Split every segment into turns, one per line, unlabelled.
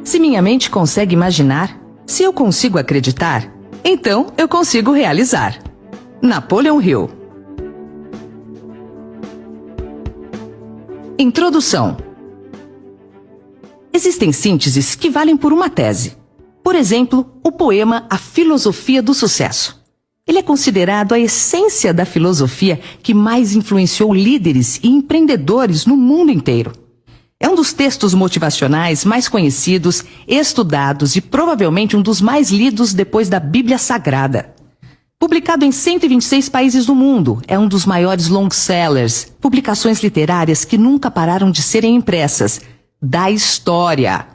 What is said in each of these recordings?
Se minha mente consegue imaginar, se eu consigo acreditar, então eu consigo realizar. Napoleon Hill. Introdução. Existem sínteses que valem por uma tese. Por exemplo, o poema A Filosofia do Sucesso. Ele é considerado a essência da filosofia que mais influenciou líderes e empreendedores no mundo inteiro. É um dos textos motivacionais mais conhecidos, estudados e provavelmente um dos mais lidos depois da Bíblia Sagrada. Publicado em 126 países do mundo, é um dos maiores long-sellers, publicações literárias que nunca pararam de serem impressas, da história.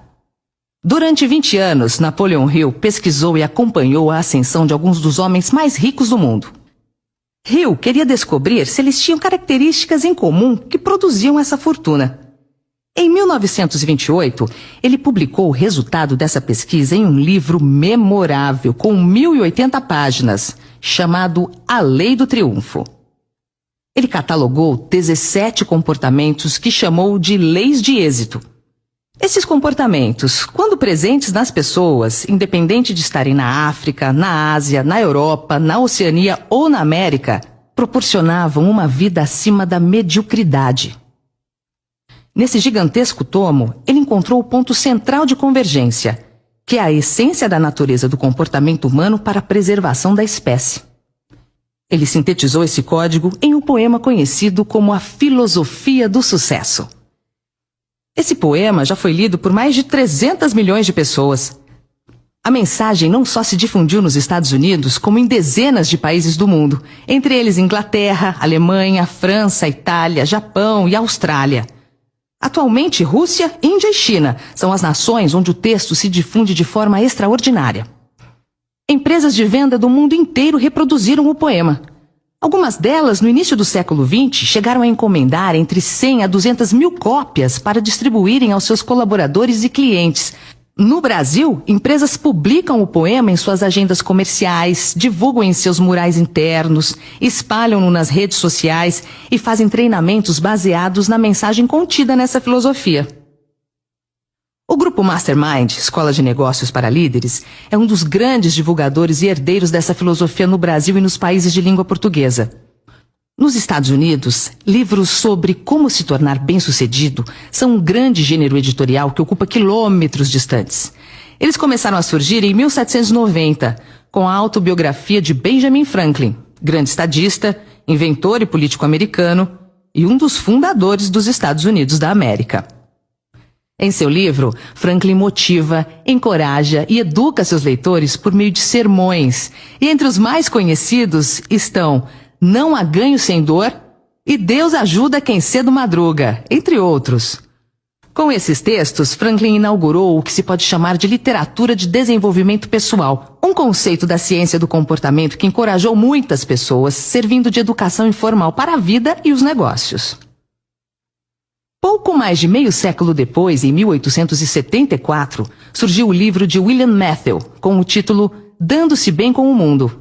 Durante 20 anos, Napoleon Hill pesquisou e acompanhou a ascensão de alguns dos homens mais ricos do mundo. Hill queria descobrir se eles tinham características em comum que produziam essa fortuna. Em 1928, ele publicou o resultado dessa pesquisa em um livro memorável com 1080 páginas, chamado A Lei do Triunfo. Ele catalogou 17 comportamentos que chamou de leis de êxito. Esses comportamentos, quando presentes nas pessoas, independente de estarem na África, na Ásia, na Europa, na Oceania ou na América, proporcionavam uma vida acima da mediocridade. Nesse gigantesco tomo, ele encontrou o ponto central de convergência, que é a essência da natureza do comportamento humano para a preservação da espécie. Ele sintetizou esse código em um poema conhecido como A Filosofia do Sucesso. Esse poema já foi lido por mais de 300 milhões de pessoas. A mensagem não só se difundiu nos Estados Unidos, como em dezenas de países do mundo, entre eles Inglaterra, Alemanha, França, Itália, Japão e Austrália. Atualmente, Rússia, Índia e China são as nações onde o texto se difunde de forma extraordinária. Empresas de venda do mundo inteiro reproduziram o poema. Algumas delas, no início do século XX, chegaram a encomendar entre 100 a 200 mil cópias para distribuírem aos seus colaboradores e clientes. No Brasil, empresas publicam o poema em suas agendas comerciais, divulgam em seus murais internos, espalham-no nas redes sociais e fazem treinamentos baseados na mensagem contida nessa filosofia. O grupo Mastermind, Escola de Negócios para Líderes, é um dos grandes divulgadores e herdeiros dessa filosofia no Brasil e nos países de língua portuguesa. Nos Estados Unidos, livros sobre como se tornar bem-sucedido são um grande gênero editorial que ocupa quilômetros distantes. Eles começaram a surgir em 1790, com a autobiografia de Benjamin Franklin, grande estadista, inventor e político americano e um dos fundadores dos Estados Unidos da América. Em seu livro, Franklin motiva, encoraja e educa seus leitores por meio de sermões, e entre os mais conhecidos estão Não há ganho sem dor e Deus ajuda quem cedo madruga, entre outros. Com esses textos, Franklin inaugurou o que se pode chamar de literatura de desenvolvimento pessoal, um conceito da ciência do comportamento que encorajou muitas pessoas, servindo de educação informal para a vida e os negócios. Pouco mais de meio século depois, em 1874, surgiu o livro de William Matthau, com o título Dando-se Bem com o Mundo.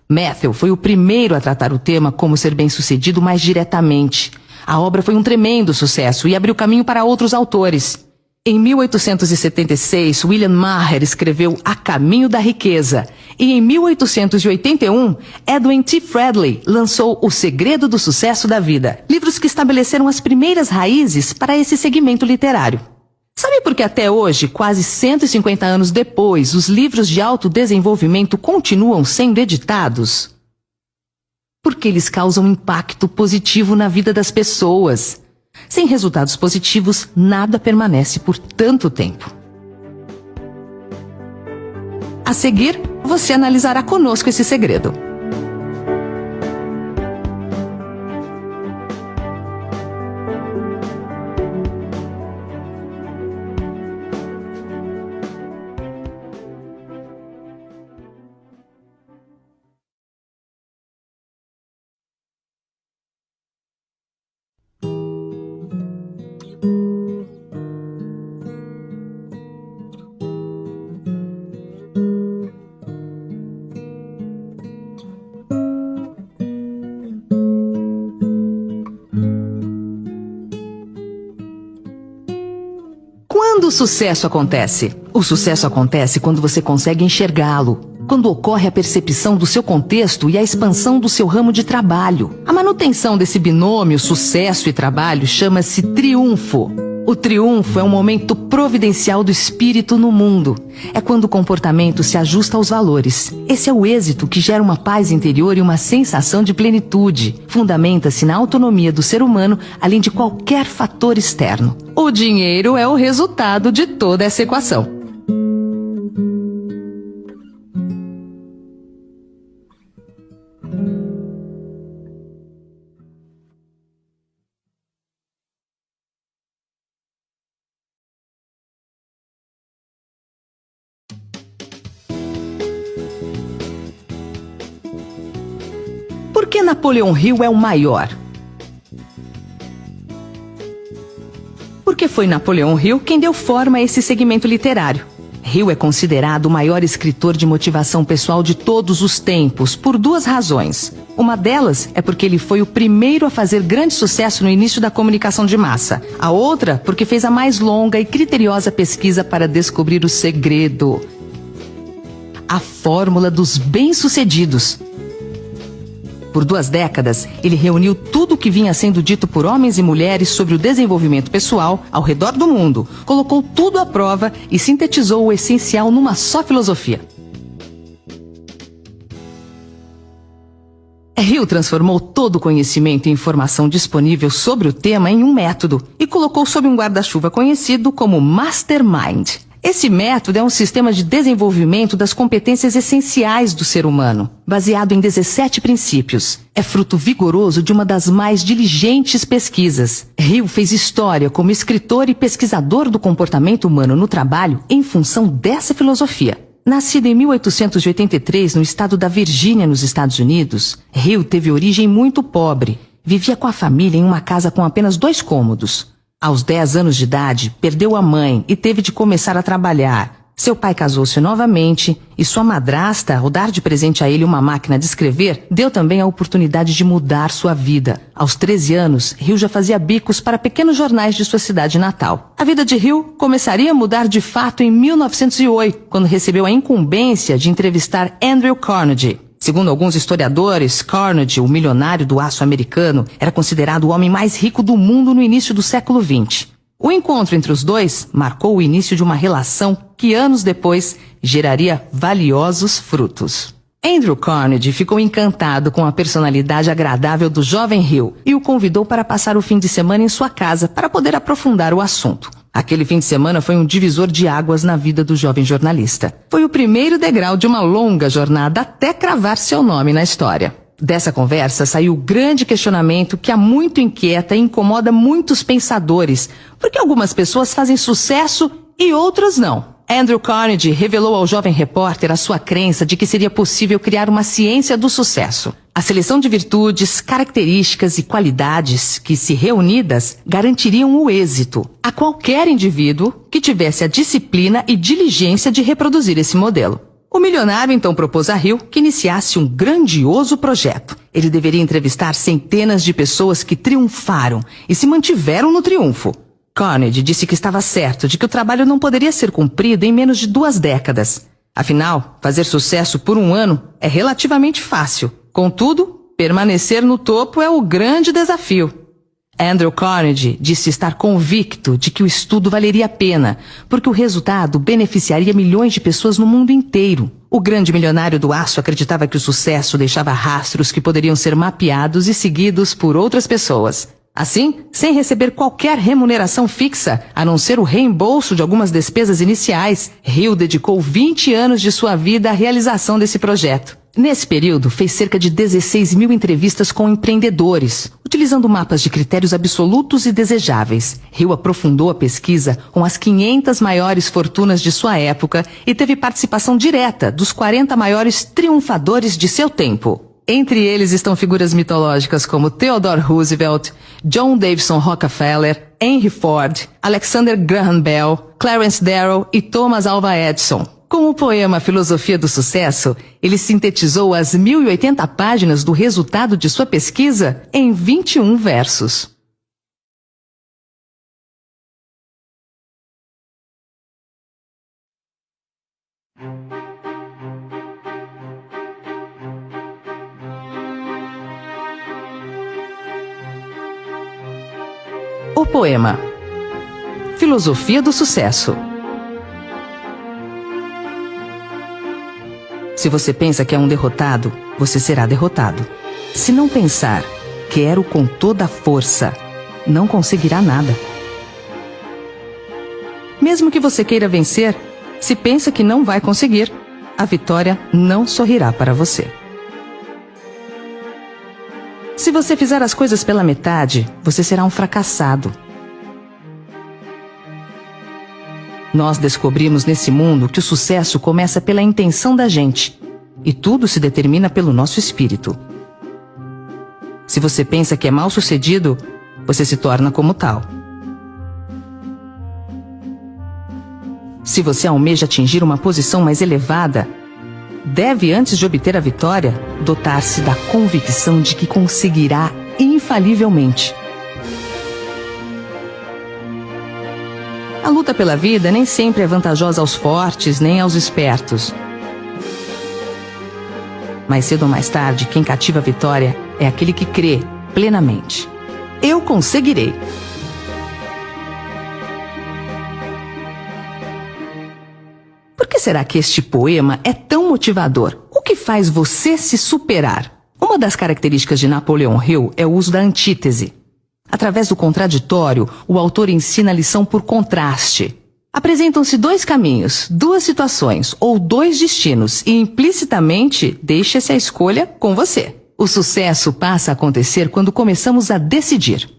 Matthau foi o primeiro a tratar o tema como ser bem-sucedido mais diretamente. A obra foi um tremendo sucesso e abriu caminho para outros autores. Em 1876, William Maher escreveu A Caminho da Riqueza. E em 1881, Edwin T. Friedley lançou O Segredo do Sucesso da Vida, livros que estabeleceram as primeiras raízes para esse segmento literário. Sabe por que até hoje, quase 150 anos depois, os livros de autodesenvolvimento continuam sendo editados? Porque eles causam impacto positivo na vida das pessoas. Sem resultados positivos, nada permanece por tanto tempo. A seguir, você analisará conosco esse segredo. Quando o sucesso acontece? O sucesso acontece quando você consegue enxergá-lo, quando ocorre a percepção do seu contexto e a expansão do seu ramo de trabalho. A manutenção desse binômio sucesso e trabalho chama-se triunfo. O triunfo é um momento providencial do espírito no mundo. É quando o comportamento se ajusta aos valores. Esse é o êxito que gera uma paz interior e uma sensação de plenitude. Fundamenta-se na autonomia do ser humano, além de qualquer fator externo. O dinheiro é o resultado de toda essa equação. Por que Napoleão Hill é o maior? Porque foi Napoleão Hill quem deu forma a esse segmento literário. Hill é considerado o maior escritor de motivação pessoal de todos os tempos, por duas razões. Uma delas é porque ele foi o primeiro a fazer grande sucesso no início da comunicação de massa. A outra, porque fez a mais longa e criteriosa pesquisa para descobrir o segredo. A fórmula dos bem-sucedidos. Por 2 décadas, ele reuniu tudo o que vinha sendo dito por homens e mulheres sobre o desenvolvimento pessoal ao redor do mundo, colocou tudo à prova e sintetizou o essencial numa só filosofia. Hill transformou todo o conhecimento e informação disponível sobre o tema em um método e colocou sob um guarda-chuva conhecido como Mastermind. Esse método é um sistema de desenvolvimento das competências essenciais do ser humano, baseado em 17 princípios. É fruto vigoroso de uma das mais diligentes pesquisas. Hill fez história como escritor e pesquisador do comportamento humano no trabalho em função dessa filosofia. Nascido em 1883 no estado da Virgínia, nos Estados Unidos, Hill teve origem muito pobre. Vivia com a família em uma casa com apenas 2 cômodos. Aos 10 anos de idade, perdeu a mãe e teve de começar a trabalhar. Seu pai casou-se novamente e sua madrasta, ao dar de presente a ele uma máquina de escrever, deu também a oportunidade de mudar sua vida. Aos 13 anos, Hill já fazia bicos para pequenos jornais de sua cidade natal. A vida de Hill começaria a mudar de fato em 1908, quando recebeu a incumbência de entrevistar Andrew Carnegie. Segundo alguns historiadores, Carnegie, o milionário do aço americano, era considerado o homem mais rico do mundo no início do século XX. O encontro entre os dois marcou o início de uma relação que anos depois geraria valiosos frutos. Andrew Carnegie ficou encantado com a personalidade agradável do jovem Hill e o convidou para passar o fim de semana em sua casa para poder aprofundar o assunto. Aquele fim de semana foi um divisor de águas na vida do jovem jornalista. Foi o primeiro degrau de uma longa jornada até cravar seu nome na história. Dessa conversa saiu o grande questionamento que há muito inquieta e incomoda muitos pensadores, porque algumas pessoas fazem sucesso e outras não. Andrew Carnegie revelou ao jovem repórter a sua crença de que seria possível criar uma ciência do sucesso. A seleção de virtudes, características e qualidades que, se reunidas, garantiriam o êxito a qualquer indivíduo que tivesse a disciplina e diligência de reproduzir esse modelo. O milionário então propôs a Hill que iniciasse um grandioso projeto. Ele deveria entrevistar centenas de pessoas que triunfaram e se mantiveram no triunfo. Carnegie disse que estava certo de que o trabalho não poderia ser cumprido em menos de 2 décadas. Afinal, fazer sucesso por 1 ano é relativamente fácil. Contudo, permanecer no topo é o grande desafio. Andrew Carnegie disse estar convicto de que o estudo valeria a pena, porque o resultado beneficiaria milhões de pessoas no mundo inteiro. O grande milionário do aço acreditava que o sucesso deixava rastros que poderiam ser mapeados e seguidos por outras pessoas. Assim, sem receber qualquer remuneração fixa, a não ser o reembolso de algumas despesas iniciais, Hill dedicou 20 anos de sua vida à realização desse projeto. Nesse período, fez cerca de 16 mil entrevistas com empreendedores, utilizando mapas de critérios absolutos e desejáveis. Hill aprofundou a pesquisa com as 500 maiores fortunas de sua época e teve participação direta dos 40 maiores triunfadores de seu tempo. Entre eles estão figuras mitológicas como Theodore Roosevelt, John Davison Rockefeller, Henry Ford, Alexander Graham Bell, Clarence Darrow e Thomas Alva Edison. Com o poema Filosofia do Sucesso, ele sintetizou as 1080 páginas do resultado de sua pesquisa em 21 versos. O poema Filosofia do Sucesso. Se você pensa que é um derrotado, você será derrotado. Se não pensar, quero com toda a força, não conseguirá nada. Mesmo que você queira vencer, se pensa que não vai conseguir, a vitória não sorrirá para você. Se você fizer as coisas pela metade, você será um fracassado. Nós descobrimos nesse mundo que o sucesso começa pela intenção da gente, e tudo se determina pelo nosso espírito. Se você pensa que é mal-sucedido, você se torna como tal. Se você almeja atingir uma posição mais elevada, deve, antes de obter a vitória, dotar-se da convicção de que conseguirá infalivelmente. A luta pela vida nem sempre é vantajosa aos fortes nem aos espertos. Mais cedo ou mais tarde, quem cativa a vitória é aquele que crê plenamente. Eu conseguirei. Por que será que este poema é tão motivador? O que faz você se superar? Uma das características de Napoleão Hill é o uso da antítese. Através do contraditório, o autor ensina a lição por contraste. Apresentam-se dois caminhos, duas situações ou dois destinos e implicitamente deixa-se a escolha com você. O sucesso passa a acontecer quando começamos a decidir.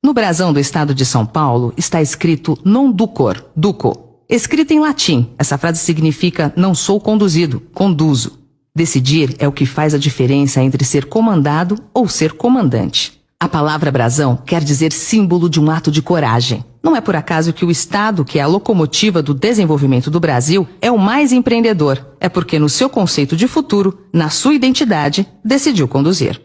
No brasão do estado de São Paulo está escrito non ducor, duco. Escrita em latim, essa frase significa não sou conduzido, conduzo. Decidir é o que faz a diferença entre ser comandado ou ser comandante. A palavra brasão quer dizer símbolo de um ato de coragem. Não é por acaso que o Estado, que é a locomotiva do desenvolvimento do Brasil, é o mais empreendedor. É porque no seu conceito de futuro, na sua identidade, decidiu conduzir.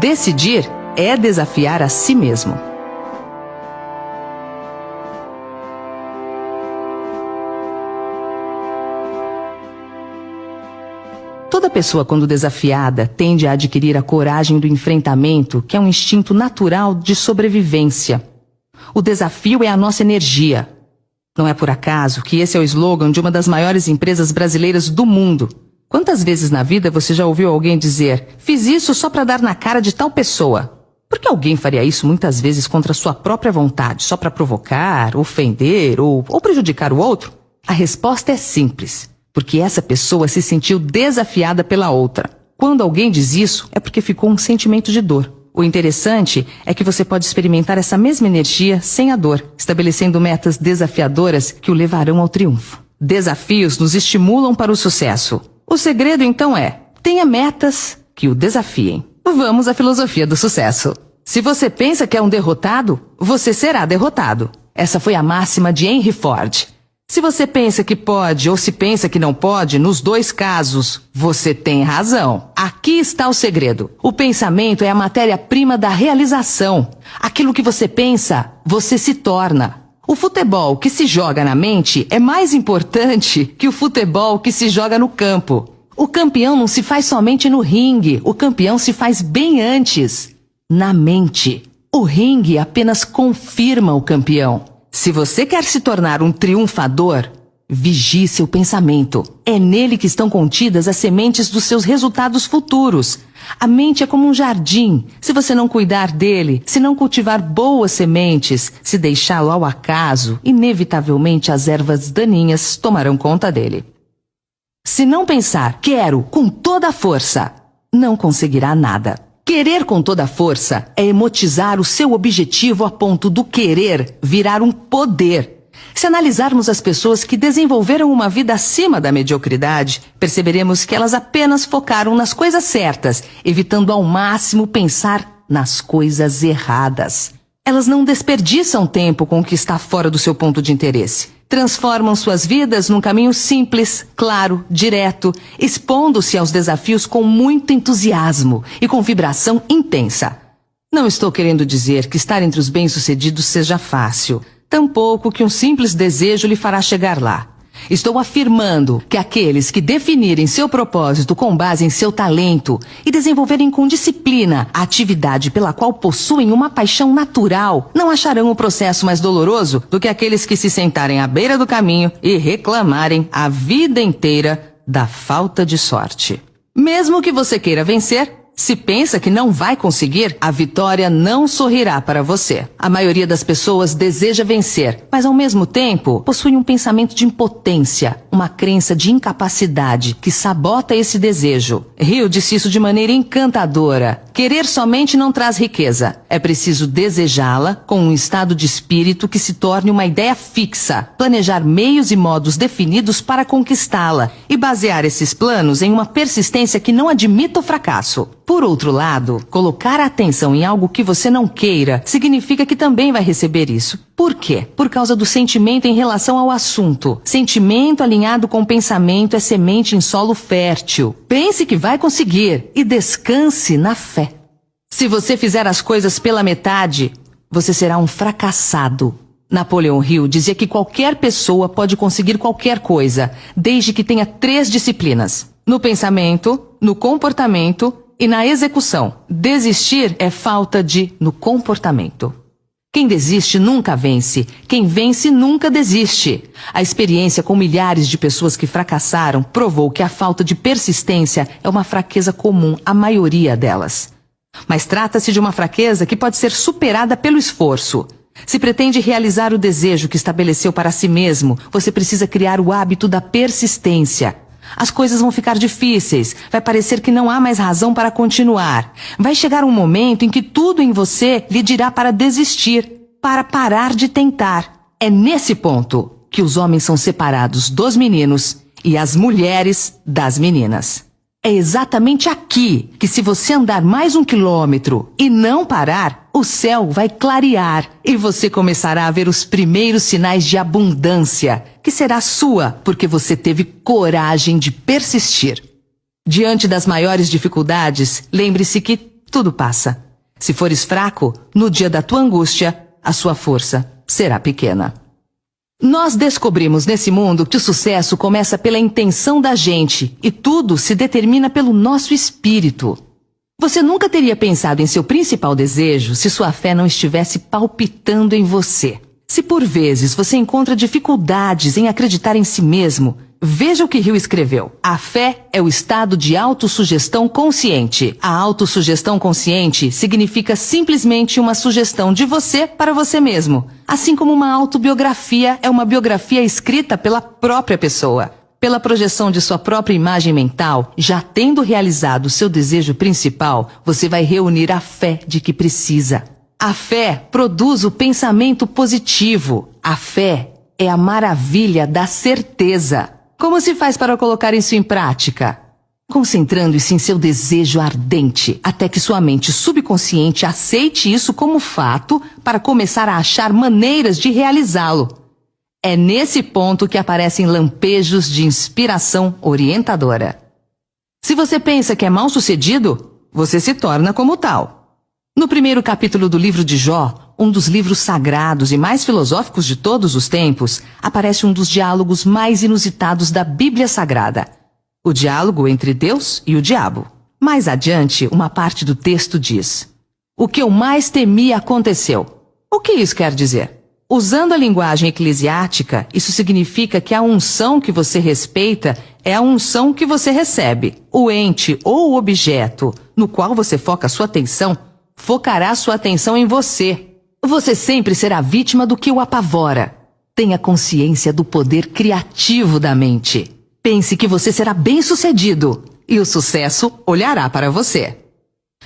Decidir é desafiar a si mesmo. Toda pessoa, quando desafiada, tende a adquirir a coragem do enfrentamento, que é um instinto natural de sobrevivência. O desafio é a nossa energia. Não é por acaso que esse é o slogan de uma das maiores empresas brasileiras do mundo. Quantas vezes na vida você já ouviu alguém dizer: fiz isso só para dar na cara de tal pessoa? Por que alguém faria isso muitas vezes contra sua própria vontade, só para provocar, ofender ou prejudicar o outro? A resposta é simples, porque essa pessoa se sentiu desafiada pela outra. Quando alguém diz isso, é porque ficou um sentimento de dor. O interessante é que você pode experimentar essa mesma energia sem a dor, estabelecendo metas desafiadoras que o levarão ao triunfo. Desafios nos estimulam para o sucesso. O segredo, então, é: tenha metas que o desafiem. Vamos à filosofia do sucesso. Se você pensa que é um derrotado, você será derrotado. Essa foi a máxima de Henry Ford. Se você pensa que pode ou se pensa que não pode, nos dois casos, você tem razão. Aqui está o segredo. O pensamento é a matéria-prima da realização. Aquilo que você pensa, você se torna. O futebol que se joga na mente é mais importante que o futebol que se joga no campo. O campeão não se faz somente no ringue, o campeão se faz bem antes, na mente. O ringue apenas confirma o campeão. Se você quer se tornar um triunfador, vigie seu pensamento. É nele que estão contidas as sementes dos seus resultados futuros. A mente é como um jardim. Se você não cuidar dele, se não cultivar boas sementes, se deixá-lo ao acaso, inevitavelmente as ervas daninhas tomarão conta dele. Se não pensar, quero, com toda a força, não conseguirá nada. Querer com toda a força é emotizar o seu objetivo a ponto do querer virar um poder. Se analisarmos as pessoas que desenvolveram uma vida acima da mediocridade, perceberemos que elas apenas focaram nas coisas certas, evitando ao máximo pensar nas coisas erradas. Elas não desperdiçam tempo com o que está fora do seu ponto de interesse. Transformam suas vidas num caminho simples, claro, direto, expondo-se aos desafios com muito entusiasmo e com vibração intensa. Não estou querendo dizer que estar entre os bem-sucedidos seja fácil, tampouco que um simples desejo lhe fará chegar lá. Estou afirmando que aqueles que definirem seu propósito com base em seu talento e desenvolverem com disciplina a atividade pela qual possuem uma paixão natural, não acharão o processo mais doloroso do que aqueles que se sentarem à beira do caminho e reclamarem a vida inteira da falta de sorte. Mesmo que você queira vencer, se pensa que não vai conseguir, a vitória não sorrirá para você. A maioria das pessoas deseja vencer, mas ao mesmo tempo possui um pensamento de impotência, uma crença de incapacidade que sabota esse desejo. Hill disse isso de maneira encantadora. Querer somente não traz riqueza. É preciso desejá-la com um estado de espírito que se torne uma ideia fixa, planejar meios e modos definidos para conquistá-la e basear esses planos em uma persistência que não admita o fracasso. Por outro lado, colocar a atenção em algo que você não queira significa que também vai receber isso. Por quê? Por causa do sentimento em relação ao assunto. Sentimento alinhado com pensamento é semente em solo fértil. Pense que vai conseguir e descanse na fé. Se você fizer as coisas pela metade, você será um fracassado. Napoleão Hill dizia que qualquer pessoa pode conseguir qualquer coisa, desde que tenha 3 disciplinas: no pensamento, no comportamento e na execução. Desistir é falta no comportamento. Quem desiste nunca vence. Quem vence nunca desiste. A experiência com milhares de pessoas que fracassaram provou que a falta de persistência é uma fraqueza comum à maioria delas. Mas trata-se de uma fraqueza que pode ser superada pelo esforço. Se pretende realizar o desejo que estabeleceu para si mesmo, você precisa criar o hábito da persistência. As coisas vão ficar difíceis, vai parecer que não há mais razão para continuar. Vai chegar um momento em que tudo em você lhe dirá para desistir, para parar de tentar. É nesse ponto que os homens são separados dos meninos e as mulheres das meninas. É exatamente aqui que, se você andar mais 1 quilômetro e não parar, o céu vai clarear e você começará a ver os primeiros sinais de abundância, que será sua porque você teve coragem de persistir. Diante das maiores dificuldades, lembre-se que tudo passa. Se fores fraco, no dia da tua angústia, a sua força será pequena. Nós descobrimos nesse mundo que o sucesso começa pela intenção da gente e tudo se determina pelo nosso espírito. Você nunca teria pensado em seu principal desejo se sua fé não estivesse palpitando em você. Se por vezes você encontra dificuldades em acreditar em si mesmo, veja o que Hill escreveu. A fé é o estado de autossugestão consciente. A autossugestão consciente significa simplesmente uma sugestão de você para você mesmo. Assim como uma autobiografia é uma biografia escrita pela própria pessoa. Pela projeção de sua própria imagem mental, já tendo realizado seu desejo principal, você vai reunir a fé de que precisa. A fé produz o pensamento positivo. A fé é a maravilha da certeza. Como se faz para colocar isso em prática? Concentrando-se em seu desejo ardente, até que sua mente subconsciente aceite isso como fato para começar a achar maneiras de realizá-lo. É nesse ponto que aparecem lampejos de inspiração orientadora. Se você pensa que é mal-sucedido, você se torna como tal. No primeiro capítulo do livro de Jó, um dos livros sagrados e mais filosóficos de todos os tempos, aparece um dos diálogos mais inusitados da Bíblia Sagrada. O diálogo entre Deus e o diabo. Mais adiante, uma parte do texto diz: "O que eu mais temi aconteceu." O que isso quer dizer? Usando a linguagem eclesiástica, isso significa que a unção que você respeita é a unção que você recebe. O ente ou o objeto no qual você foca sua atenção, focará sua atenção em você. Você sempre será vítima do que o apavora. Tenha consciência do poder criativo da mente. Pense que você será bem-sucedido e o sucesso olhará para você.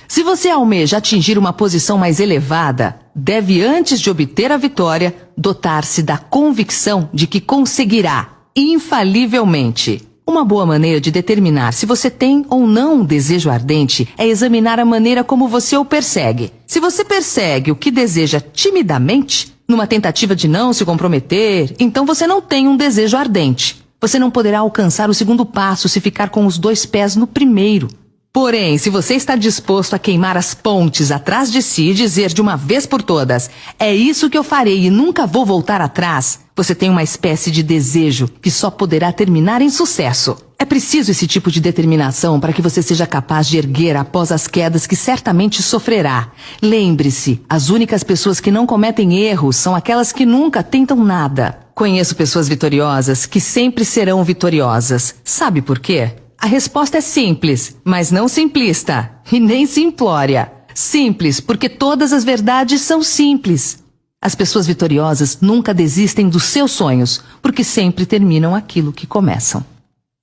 Se você almeja atingir uma posição mais elevada, deve, antes de obter a vitória, dotar-se da convicção de que conseguirá, infalivelmente. Uma boa maneira de determinar se você tem ou não um desejo ardente é examinar a maneira como você o persegue. Se você persegue o que deseja timidamente, numa tentativa de não se comprometer, então você não tem um desejo ardente. Você não poderá alcançar o segundo passo se ficar com os 2 pés no primeiro. Porém, se você está disposto a queimar as pontes atrás de si e dizer de uma vez por todas, é isso que eu farei e nunca vou voltar atrás, você tem uma espécie de desejo que só poderá terminar em sucesso. É preciso esse tipo de determinação para que você seja capaz de erguer após as quedas que certamente sofrerá. Lembre-se, as únicas pessoas que não cometem erros são aquelas que nunca tentam nada. Conheço pessoas vitoriosas que sempre serão vitoriosas. Sabe por quê? A resposta é simples, mas não simplista, e nem simplória. Simples, porque todas as verdades são simples. As pessoas vitoriosas nunca desistem dos seus sonhos, porque sempre terminam aquilo que começam.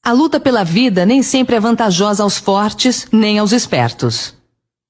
A luta pela vida nem sempre é vantajosa aos fortes, nem aos espertos.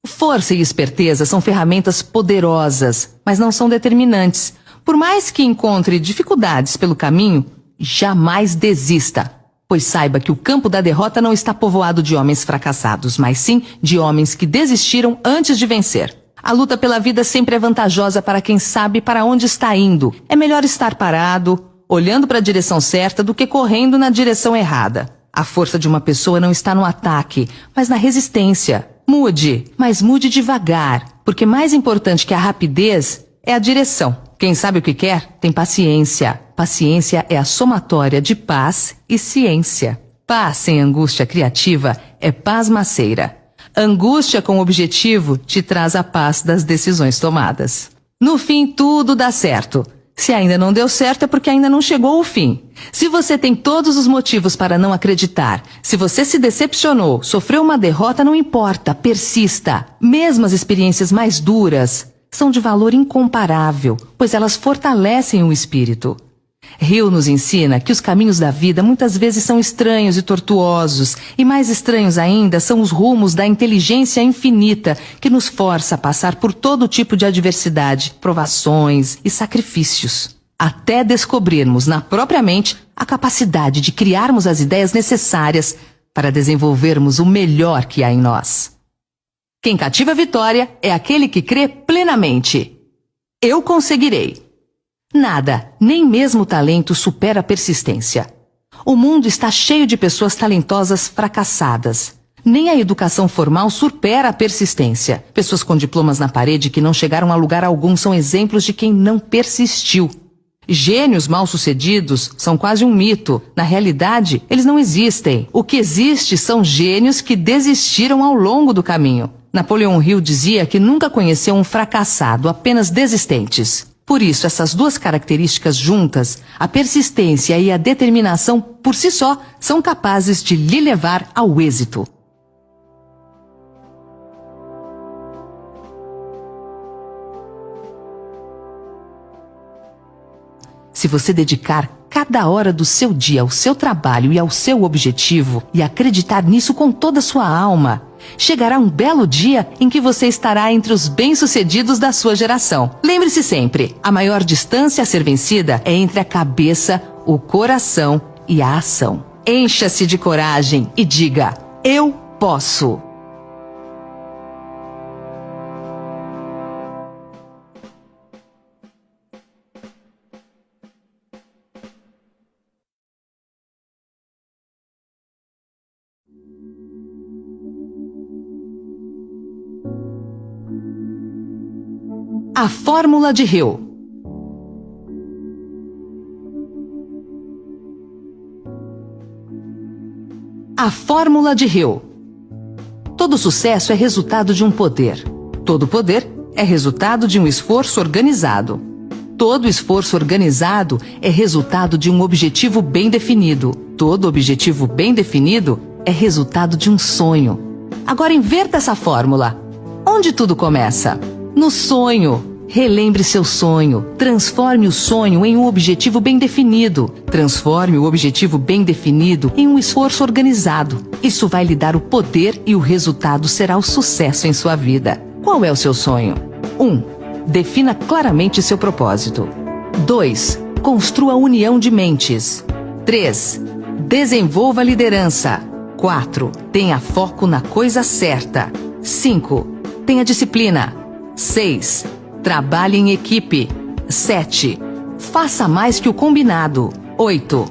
Força e esperteza são ferramentas poderosas, mas não são determinantes. Por mais que encontre dificuldades pelo caminho, jamais desista. Pois saiba que o campo da derrota não está povoado de homens fracassados, mas sim de homens que desistiram antes de vencer. A luta pela vida sempre é vantajosa para quem sabe para onde está indo. É melhor estar parado, olhando para a direção certa, do que correndo na direção errada. A força de uma pessoa não está no ataque, mas na resistência. Mude, mas mude devagar, porque mais importante que a rapidez é a direção. Quem sabe o que quer, tem paciência. Paciência é a somatória de paz e ciência. Paz sem angústia criativa é pasmaceira. Angústia com objetivo te traz a paz das decisões tomadas. No fim, tudo dá certo. Se ainda não deu certo, é porque ainda não chegou o fim. Se você tem todos os motivos para não acreditar, se você se decepcionou, sofreu uma derrota, não importa, persista. Mesmo as experiências mais duras são de valor incomparável, pois elas fortalecem o espírito. Hill nos ensina que os caminhos da vida muitas vezes são estranhos e tortuosos, e mais estranhos ainda são os rumos da inteligência infinita que nos força a passar por todo tipo de adversidade, provações e sacrifícios, até descobrirmos na própria mente a capacidade de criarmos as ideias necessárias para desenvolvermos o melhor que há em nós. Quem cativa a vitória é aquele que crê plenamente. Eu conseguirei. Nada, nem mesmo o talento, supera a persistência. O mundo está cheio de pessoas talentosas fracassadas. Nem a educação formal supera a persistência. Pessoas com diplomas na parede que não chegaram a lugar algum são exemplos de quem não persistiu. Gênios mal-sucedidos são quase um mito. Na realidade, eles não existem. O que existe são gênios que desistiram ao longo do caminho. Napoleão Hill dizia que nunca conheceu um fracassado, apenas desistentes. Por isso, essas duas características juntas, a persistência e a determinação por si só, são capazes de lhe levar ao êxito. Se você dedicar cada hora do seu dia ao seu trabalho e ao seu objetivo, e acreditar nisso com toda a sua alma, chegará um belo dia em que você estará entre os bem-sucedidos da sua geração. Lembre-se sempre, a maior distância a ser vencida é entre a cabeça, o coração e a ação. Encha-se de coragem e diga, eu posso. A fórmula de Hill. A fórmula de Hill. Todo sucesso é resultado de um poder. Todo poder é resultado de um esforço organizado. Todo esforço organizado é resultado de um objetivo bem definido. Todo objetivo bem definido é resultado de um sonho. Agora inverta essa fórmula. Onde tudo começa? No sonho. Relembre seu sonho. Transforme o sonho em um objetivo bem definido. Transforme o objetivo bem definido em um esforço organizado. Isso vai lhe dar o poder e o resultado será o sucesso em sua vida. Qual é o seu sonho? 1. Defina claramente seu propósito. 2. Construa união de mentes. 3. Desenvolva a liderança. 4. Tenha foco na coisa certa. 5. Tenha disciplina. 6. Trabalhe em equipe. 7. Faça mais que o combinado. 8.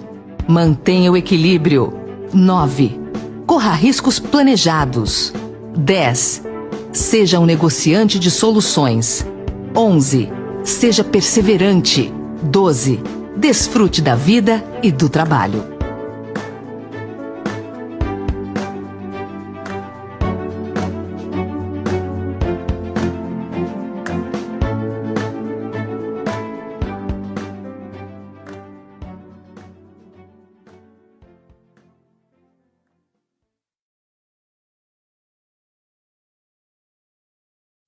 Mantenha o equilíbrio. 9. Corra riscos planejados. 10. Seja um negociante de soluções. 11. Seja perseverante. 12. Desfrute da vida e do trabalho.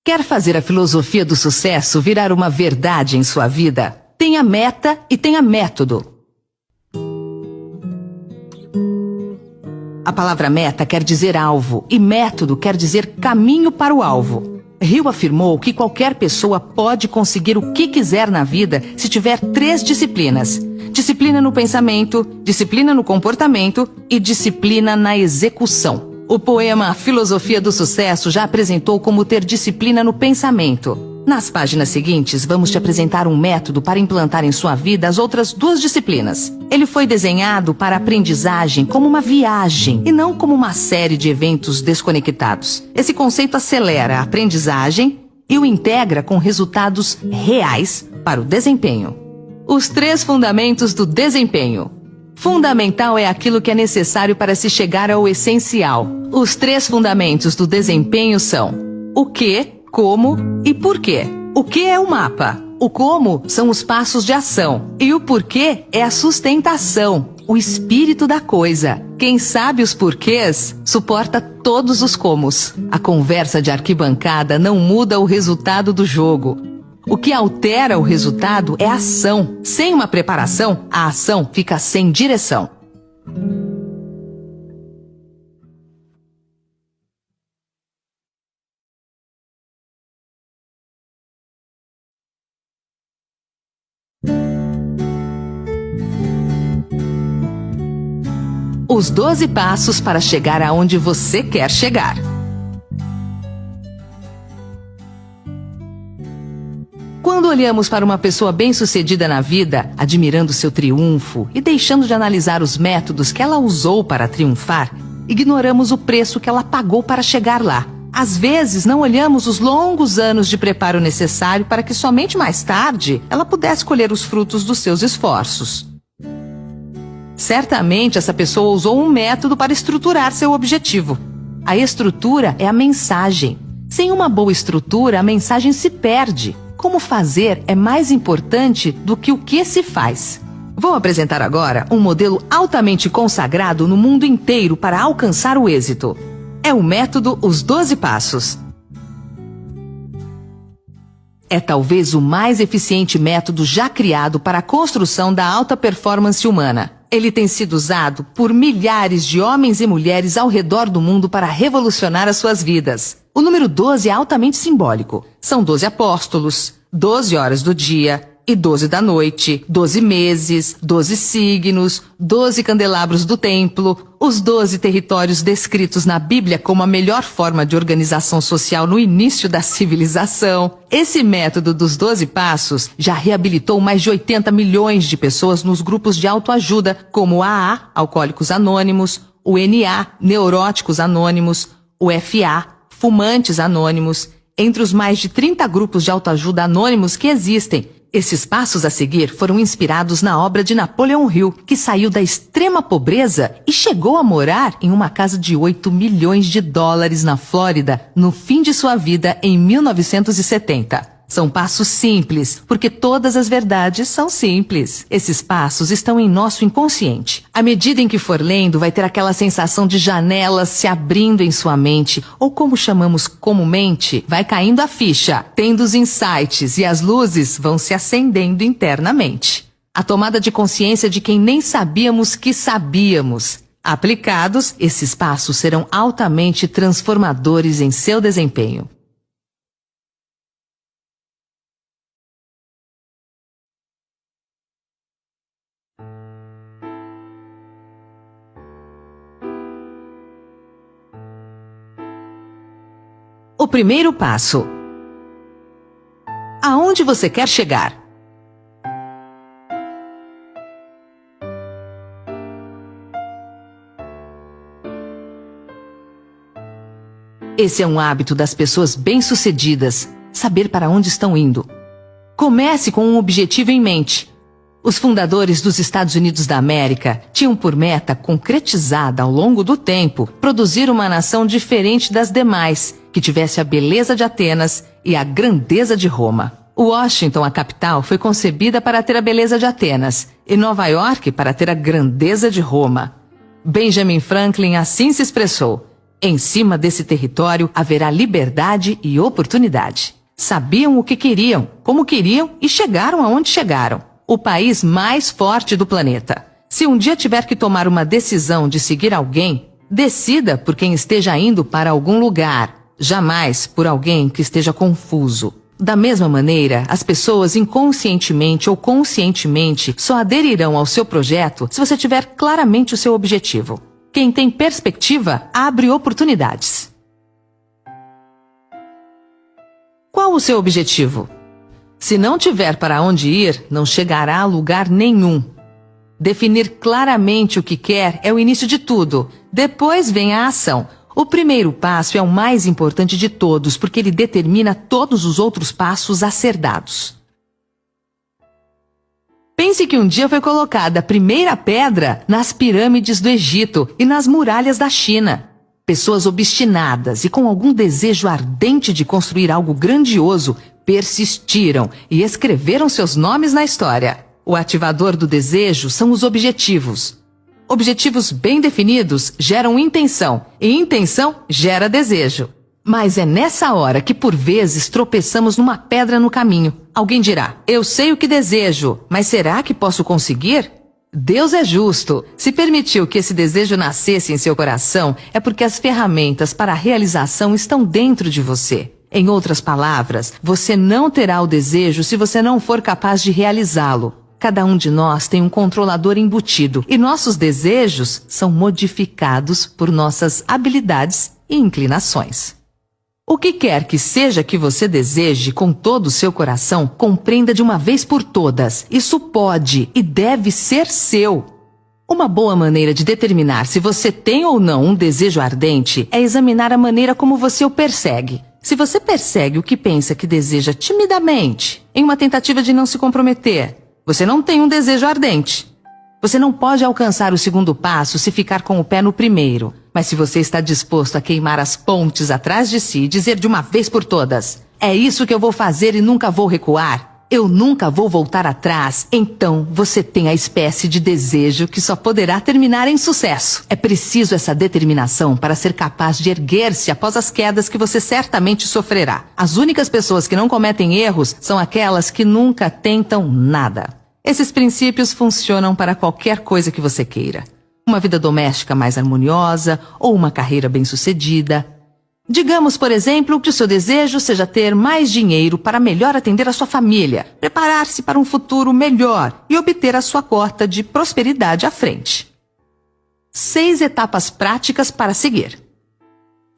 Quer fazer a filosofia do sucesso virar uma verdade em sua vida? Tenha meta e tenha método. A palavra meta quer dizer alvo e método quer dizer caminho para o alvo. Hill afirmou que qualquer pessoa pode conseguir o que quiser na vida se tiver 3 disciplinas: disciplina no pensamento, disciplina no comportamento e disciplina na execução. O poema A Filosofia do Sucesso já apresentou como ter disciplina no pensamento. Nas páginas seguintes, vamos te apresentar um método para implantar em sua vida as outras 2 disciplinas. Ele foi desenhado para a aprendizagem como uma viagem e não como uma série de eventos desconectados. Esse conceito acelera a aprendizagem e o integra com resultados reais para o desempenho. Os 3 fundamentos do desempenho. Fundamental é aquilo que é necessário para se chegar ao essencial. Os 3 fundamentos do desempenho são o que, como e porquê. O que é o mapa? O como são os passos de ação. E o porquê é a sustentação, o espírito da coisa. Quem sabe os porquês suporta todos os comos. A conversa de arquibancada não muda o resultado do jogo. O que altera o resultado é a ação. Sem uma preparação, a ação fica sem direção. Os 12 passos para chegar aonde você quer chegar. Quando olhamos para uma pessoa bem-sucedida na vida, admirando seu triunfo e deixando de analisar os métodos que ela usou para triunfar, ignoramos o preço que ela pagou para chegar lá. Às vezes, não olhamos os longos anos de preparo necessário para que somente mais tarde ela pudesse colher os frutos dos seus esforços. Certamente, essa pessoa usou um método para estruturar seu objetivo. A estrutura é a mensagem. Sem uma boa estrutura, a mensagem se perde. Como fazer é mais importante do que o que se faz. Vou apresentar agora um modelo altamente consagrado no mundo inteiro para alcançar o êxito. É o método Os 12 Passos. É talvez o mais eficiente método já criado para a construção da alta performance humana. Ele tem sido usado por milhares de homens e mulheres ao redor do mundo para revolucionar as suas vidas. O número 12 é altamente simbólico. São 12 apóstolos, 12 horas do dia e 12 da noite, 12 meses, 12 signos, 12 candelabros do templo, os 12 territórios descritos na Bíblia como a melhor forma de organização social no início da civilização. Esse método dos 12 passos já reabilitou mais de 80 milhões de pessoas nos grupos de autoajuda, como o AA, Alcoólicos Anônimos, o NA, Neuróticos Anônimos, o FA, Fumantes Anônimos, entre os mais de 30 grupos de autoajuda anônimos que existem. Esses passos a seguir foram inspirados na obra de Napoleão Hill, que saiu da extrema pobreza e chegou a morar em uma casa de 8 milhões de dólares na Flórida no fim de sua vida em 1970. São passos simples, porque todas as verdades são simples. Esses passos estão em nosso inconsciente. À medida em que for lendo, vai ter aquela sensação de janelas se abrindo em sua mente, ou como chamamos comumente, vai caindo a ficha, tendo os insights e as luzes vão se acendendo internamente. A tomada de consciência de quem nem sabíamos que sabíamos. Aplicados, esses passos serão altamente transformadores em seu desempenho. O primeiro passo. Aonde você quer chegar? Esse é um hábito das pessoas bem-sucedidas, saber para onde estão indo. Comece com um objetivo em mente. Os fundadores dos Estados Unidos da América tinham por meta, concretizada ao longo do tempo, produzir uma nação diferente das demais, que tivesse a beleza de Atenas e a grandeza de Roma. Washington, a capital, foi concebida para ter a beleza de Atenas, e Nova York para ter a grandeza de Roma. Benjamin Franklin assim se expressou: em cima desse território haverá liberdade e oportunidade. Sabiam o que queriam, como queriam e chegaram aonde chegaram. O país mais forte do planeta. Se um dia tiver que tomar uma decisão de seguir alguém, decida por quem esteja indo para algum lugar, jamais por alguém que esteja confuso. Da mesma maneira, as pessoas inconscientemente ou conscientemente só aderirão ao seu projeto se você tiver claramente o seu objetivo. Quem tem perspectiva abre oportunidades. Qual o seu objetivo? Se não tiver para onde ir, não chegará a lugar nenhum. Definir claramente o que quer é o início de tudo. Depois vem a ação. O primeiro passo é o mais importante de todos, porque ele determina todos os outros passos a ser dados. Pense que um dia foi colocada a primeira pedra nas pirâmides do Egito e nas muralhas da China. Pessoas obstinadas e com algum desejo ardente de construir algo grandioso persistiram e escreveram seus nomes na história. O ativador do desejo são os objetivos. Objetivos bem definidos geram intenção, e intenção gera desejo. Mas é nessa hora que por vezes tropeçamos numa pedra no caminho. Alguém dirá: eu sei o que desejo, mas será que posso conseguir? Deus é justo. Se permitiu que esse desejo nascesse em seu coração, é porque as ferramentas para a realização estão dentro de você. Em outras palavras, você não terá o desejo se você não for capaz de realizá-lo. Cada um de nós tem um controlador embutido e nossos desejos são modificados por nossas habilidades e inclinações. O que quer que seja que você deseje com todo o seu coração, compreenda de uma vez por todas. Isso pode e deve ser seu. Uma boa maneira de determinar se você tem ou não um desejo ardente é examinar a maneira como você o persegue. Se você persegue o que pensa que deseja timidamente, em uma tentativa de não se comprometer, você não tem um desejo ardente. Você não pode alcançar o segundo passo se ficar com o pé no primeiro. Mas se você está disposto a queimar as pontes atrás de si e dizer de uma vez por todas: é isso que eu vou fazer e nunca vou recuar, eu nunca vou voltar atrás, então você tem a espécie de desejo que só poderá terminar em sucesso. É preciso essa determinação para ser capaz de erguer-se após as quedas que você certamente sofrerá. As únicas pessoas que não cometem erros são aquelas que nunca tentam nada. Esses princípios funcionam para qualquer coisa que você queira. Uma vida doméstica mais harmoniosa ou uma carreira bem-sucedida. Digamos, por exemplo, que o seu desejo seja ter mais dinheiro para melhor atender a sua família, preparar-se para um futuro melhor e obter a sua cota de prosperidade à frente. 6 etapas práticas para seguir.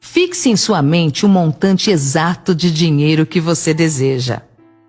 Fixe em sua mente o montante exato de dinheiro que você deseja.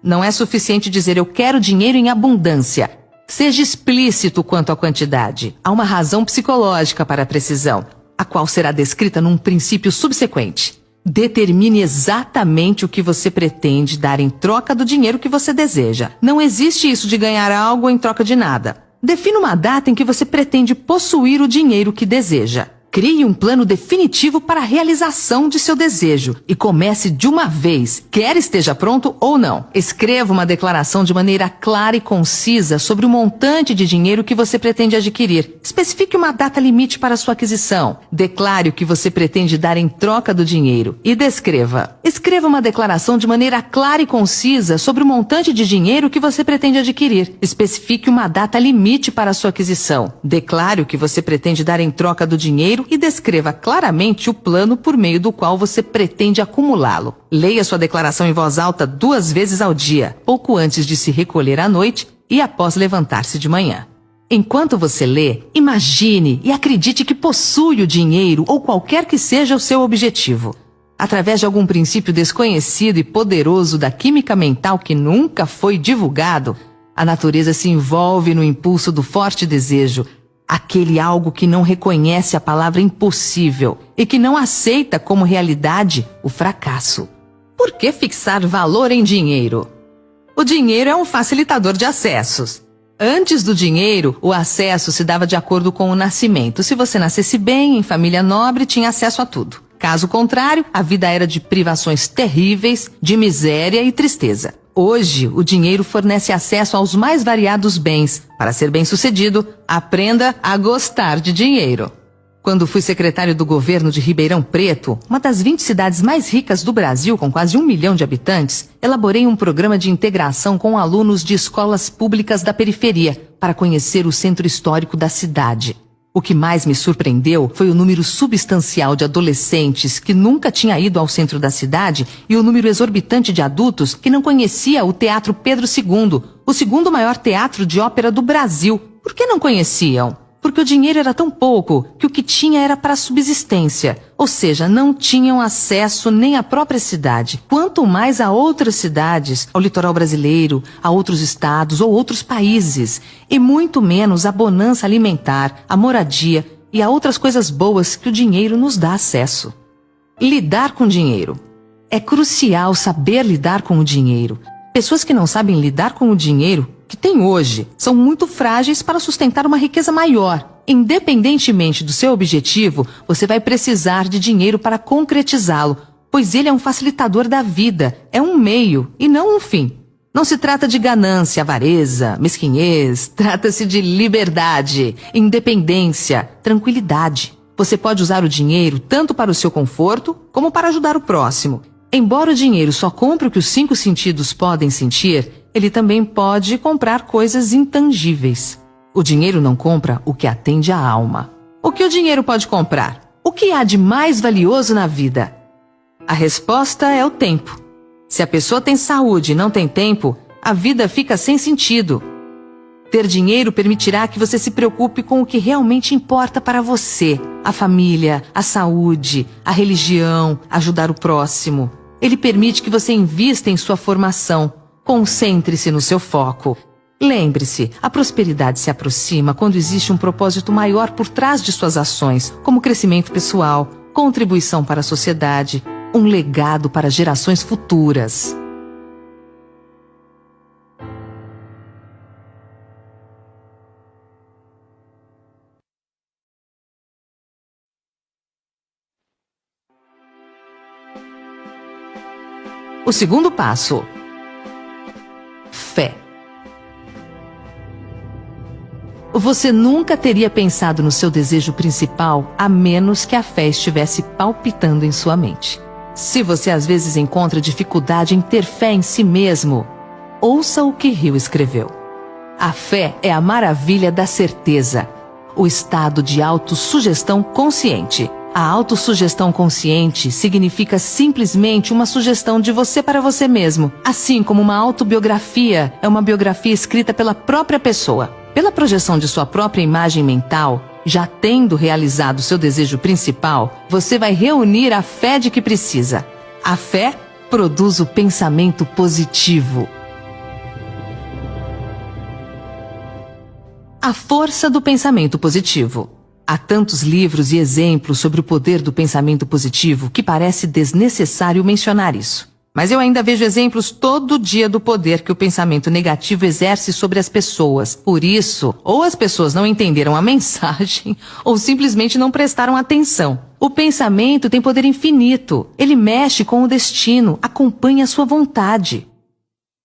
Não é suficiente dizer eu quero dinheiro em abundância. Seja explícito quanto à quantidade. Há uma razão psicológica para a precisão, a qual será descrita num princípio subsequente. Determine exatamente o que você pretende dar em troca do dinheiro que você deseja. Não existe isso de ganhar algo em troca de nada. Defina uma data em que você pretende possuir o dinheiro que deseja. Crie um plano definitivo para a realização de seu desejo e comece de uma vez, quer esteja pronto ou não. Escreva uma declaração de maneira clara e concisa sobre o montante de dinheiro que você pretende adquirir. Especifique uma data limite para sua aquisição. Declare o que você pretende dar em troca do dinheiro e descreva. Escreva uma declaração de maneira clara e concisa sobre o montante de dinheiro que você pretende adquirir. Especifique uma data limite para sua aquisição. Declare o que você pretende dar em troca do dinheiro e descreva claramente o plano por meio do qual você pretende acumulá-lo. Leia sua declaração em voz alta 2 vezes ao dia, pouco antes de se recolher à noite e após levantar-se de manhã. Enquanto você lê, imagine e acredite que possui o dinheiro ou qualquer que seja o seu objetivo. Através de algum princípio desconhecido e poderoso da química mental que nunca foi divulgado, a natureza se envolve no impulso do forte desejo, Aquele algo que não reconhece a palavra impossível e que não aceita como realidade o fracasso. Por que fixar valor em dinheiro? O dinheiro é um facilitador de acessos. Antes do dinheiro, o acesso se dava de acordo com o nascimento. Se você nascesse bem, em família nobre, tinha acesso a tudo. Caso contrário, a vida era de privações terríveis, de miséria e tristeza. Hoje, o dinheiro fornece acesso aos mais variados bens. Para ser bem-sucedido, aprenda a gostar de dinheiro. Quando fui secretário do governo de Ribeirão Preto, uma das 20 cidades mais ricas do Brasil, com quase 1 milhão de habitantes, elaborei um programa de integração com alunos de escolas públicas da periferia para conhecer o centro histórico da cidade. O que mais me surpreendeu foi o número substancial de adolescentes que nunca tinha ido ao centro da cidade e o número exorbitante de adultos que não conhecia o Teatro Pedro II, o segundo maior teatro de ópera do Brasil. Por que não conheciam? Porque o dinheiro era tão pouco que o que tinha era para subsistência, ou seja, não tinham acesso nem à própria cidade, quanto mais a outras cidades, ao litoral brasileiro, a outros estados ou outros países, e muito menos à bonança alimentar, à moradia e a outras coisas boas que o dinheiro nos dá acesso. Lidar com dinheiro. É crucial saber lidar com o dinheiro. Pessoas que não sabem lidar com o dinheiro que tem hoje são muito frágeis para sustentar uma riqueza maior. Independentemente do seu objetivo, você vai precisar de dinheiro para concretizá-lo, pois ele é um facilitador da vida, é um meio e não um fim. Não se trata de ganância, avareza, mesquinhez, trata-se de liberdade, independência, tranquilidade. Você pode usar o dinheiro tanto para o seu conforto como para ajudar o próximo. Embora o dinheiro só compre o que os 5 sentidos podem sentir, ele também pode comprar coisas intangíveis. O dinheiro não compra o que atende à alma. O que o dinheiro pode comprar? O que há de mais valioso na vida? A resposta é o tempo. Se a pessoa tem saúde e não tem tempo, a vida fica sem sentido. Ter dinheiro permitirá que você se preocupe com o que realmente importa para você: a família, a saúde, a religião, ajudar o próximo. Ele permite que você invista em sua formação. Concentre-se no seu foco. Lembre-se, a prosperidade se aproxima quando existe um propósito maior por trás de suas ações, como crescimento pessoal, contribuição para a sociedade, um legado para gerações futuras. O segundo passo: fé. Você nunca teria pensado no seu desejo principal a menos que a fé estivesse palpitando em sua mente. Se você às vezes encontra dificuldade em ter fé em si mesmo, ouça o que Hill escreveu. A fé é a maravilha da certeza, o estado de autossugestão consciente. A autossugestão consciente significa simplesmente uma sugestão de você para você mesmo, assim como uma autobiografia é uma biografia escrita pela própria pessoa. Pela projeção de sua própria imagem mental, já tendo realizado seu desejo principal, você vai reunir a fé de que precisa. A fé produz o pensamento positivo. A força do pensamento positivo. Há tantos livros e exemplos sobre o poder do pensamento positivo que parece desnecessário mencionar isso. Mas eu ainda vejo exemplos todo dia do poder que o pensamento negativo exerce sobre as pessoas. Por isso, ou as pessoas não entenderam a mensagem, ou simplesmente não prestaram atenção. O pensamento tem poder infinito. Ele mexe com o destino, acompanha a sua vontade.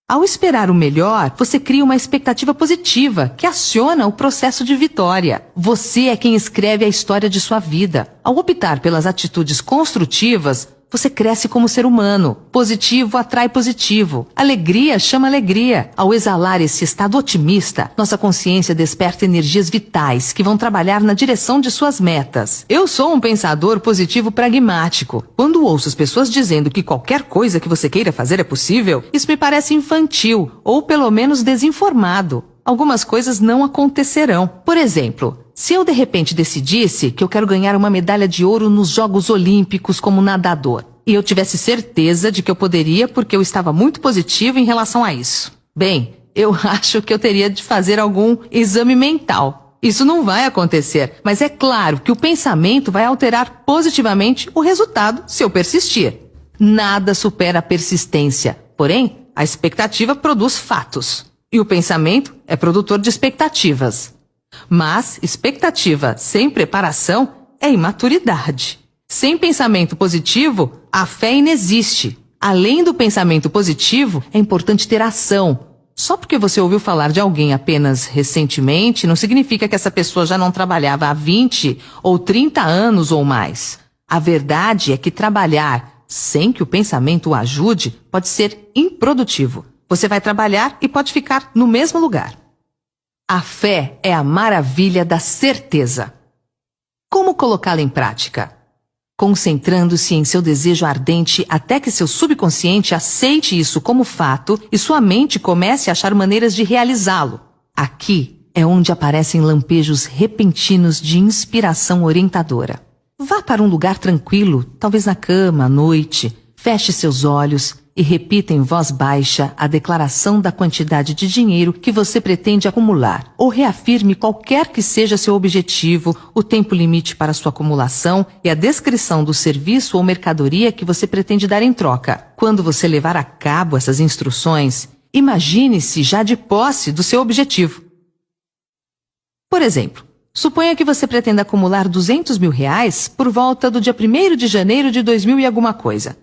Ao esperar o melhor, você cria uma expectativa positiva, que aciona o processo de vitória. Você é quem escreve a história de sua vida. Ao optar pelas atitudes construtivas, você cresce como ser humano. Positivo atrai positivo. Alegria chama alegria. Ao exalar esse estado otimista, nossa consciência desperta energias vitais que vão trabalhar na direção de suas metas. Eu sou um pensador positivo pragmático. Quando ouço as pessoas dizendo que qualquer coisa que você queira fazer é possível, isso me parece infantil, ou pelo menos desinformado. Algumas coisas não acontecerão. Por exemplo, se eu de repente decidisse que eu quero ganhar uma medalha de ouro nos Jogos Olímpicos como nadador, e eu tivesse certeza de que eu poderia porque eu estava muito positivo em relação a isso, bem, eu acho que eu teria de fazer algum exame mental. isso não vai acontecer, mas é claro que o pensamento vai alterar positivamente o resultado se eu persistir. Nada supera a persistência, porém, a expectativa produz fatos, e o pensamento é produtor de expectativas. Mas expectativa sem preparação é imaturidade. Sem pensamento positivo, a fé inexiste. Além do pensamento positivo, é importante ter ação. Só porque você ouviu falar de alguém apenas recentemente, não significa que essa pessoa já não trabalhava há 20 ou 30 anos ou mais. A verdade é que trabalhar sem que o pensamento o ajude pode ser improdutivo. Você vai trabalhar e pode ficar no mesmo lugar. A fé é a maravilha da certeza. Como colocá-la em prática? Concentrando-se em seu desejo ardente até que seu subconsciente aceite isso como fato e sua mente comece a achar maneiras de realizá-lo. Aqui é onde aparecem lampejos repentinos de inspiração orientadora. Vá para um lugar tranquilo, talvez na cama, à noite, feche seus olhos e repita em voz baixa a declaração da quantidade de dinheiro que você pretende acumular, ou reafirme qualquer que seja seu objetivo, o tempo limite para sua acumulação e a descrição do serviço ou mercadoria que você pretende dar em troca. Quando você levar a cabo essas instruções, imagine-se já de posse do seu objetivo. Por exemplo, suponha que você pretenda acumular R$200 mil por volta do dia 1º de janeiro de 2000 e alguma coisa.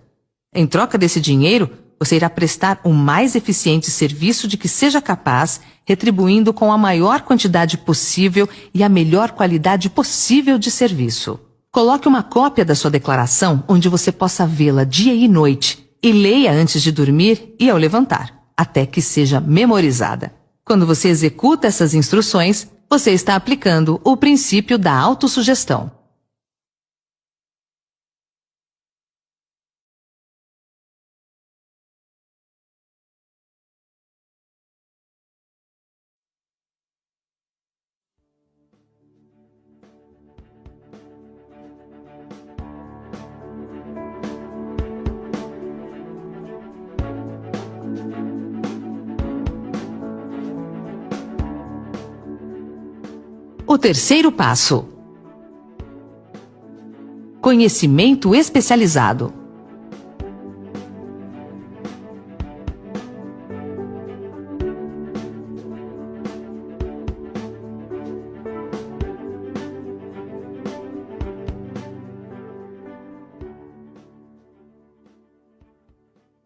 Em troca desse dinheiro, você irá prestar o mais eficiente serviço de que seja capaz, retribuindo com a maior quantidade possível e a melhor qualidade possível de serviço. Coloque uma cópia da sua declaração onde você possa vê-la dia e noite e leia antes de dormir e ao levantar, até que seja memorizada. Quando você executa essas instruções, você está aplicando o princípio da autossugestão. O terceiro passo: conhecimento especializado.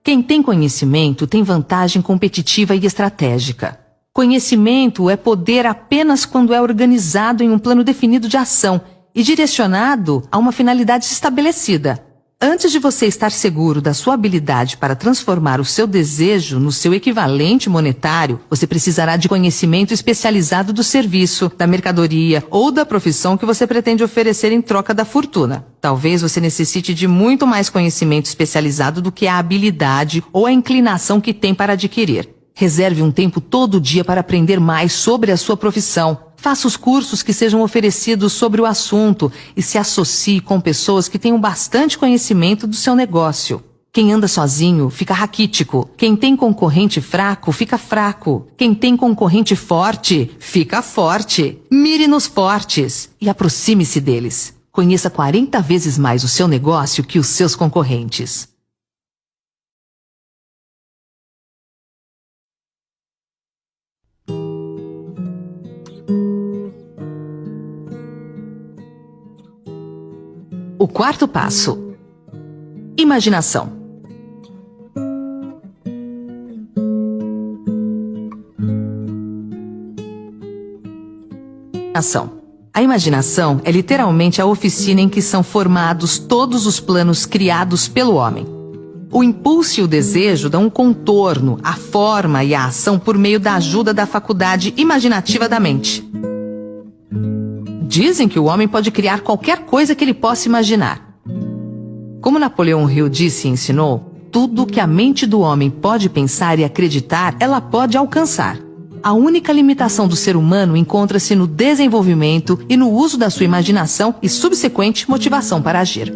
Quem tem conhecimento tem vantagem competitiva e estratégica. Conhecimento é poder apenas quando é organizado em um plano definido de ação e direcionado a uma finalidade estabelecida. Antes de você estar seguro da sua habilidade para transformar o seu desejo no seu equivalente monetário, você precisará de conhecimento especializado do serviço, da mercadoria ou da profissão que você pretende oferecer em troca da fortuna. Talvez você necessite de muito mais conhecimento especializado do que a habilidade ou a inclinação que tem para adquirir. Reserve um tempo todo dia para aprender mais sobre a sua profissão. Faça os cursos que sejam oferecidos sobre o assunto e se associe com pessoas que tenham bastante conhecimento do seu negócio. Quem anda sozinho fica raquítico. Quem tem concorrente fraco fica fraco. Quem tem concorrente forte fica forte. Mire nos fortes e aproxime-se deles. Conheça 40 vezes mais o seu negócio que os seus concorrentes. O quarto passo: imaginação. A imaginação é literalmente a oficina em que são formados todos os planos criados pelo homem. O impulso e o desejo dão um contorno, a forma e a ação por meio da ajuda da faculdade imaginativa da mente. Dizem que o homem pode criar qualquer coisa que ele possa imaginar. Como Napoleão Hill disse e ensinou, tudo que a mente do homem pode pensar e acreditar, ela pode alcançar. A única limitação do ser humano encontra-se no desenvolvimento e no uso da sua imaginação e subsequente motivação para agir.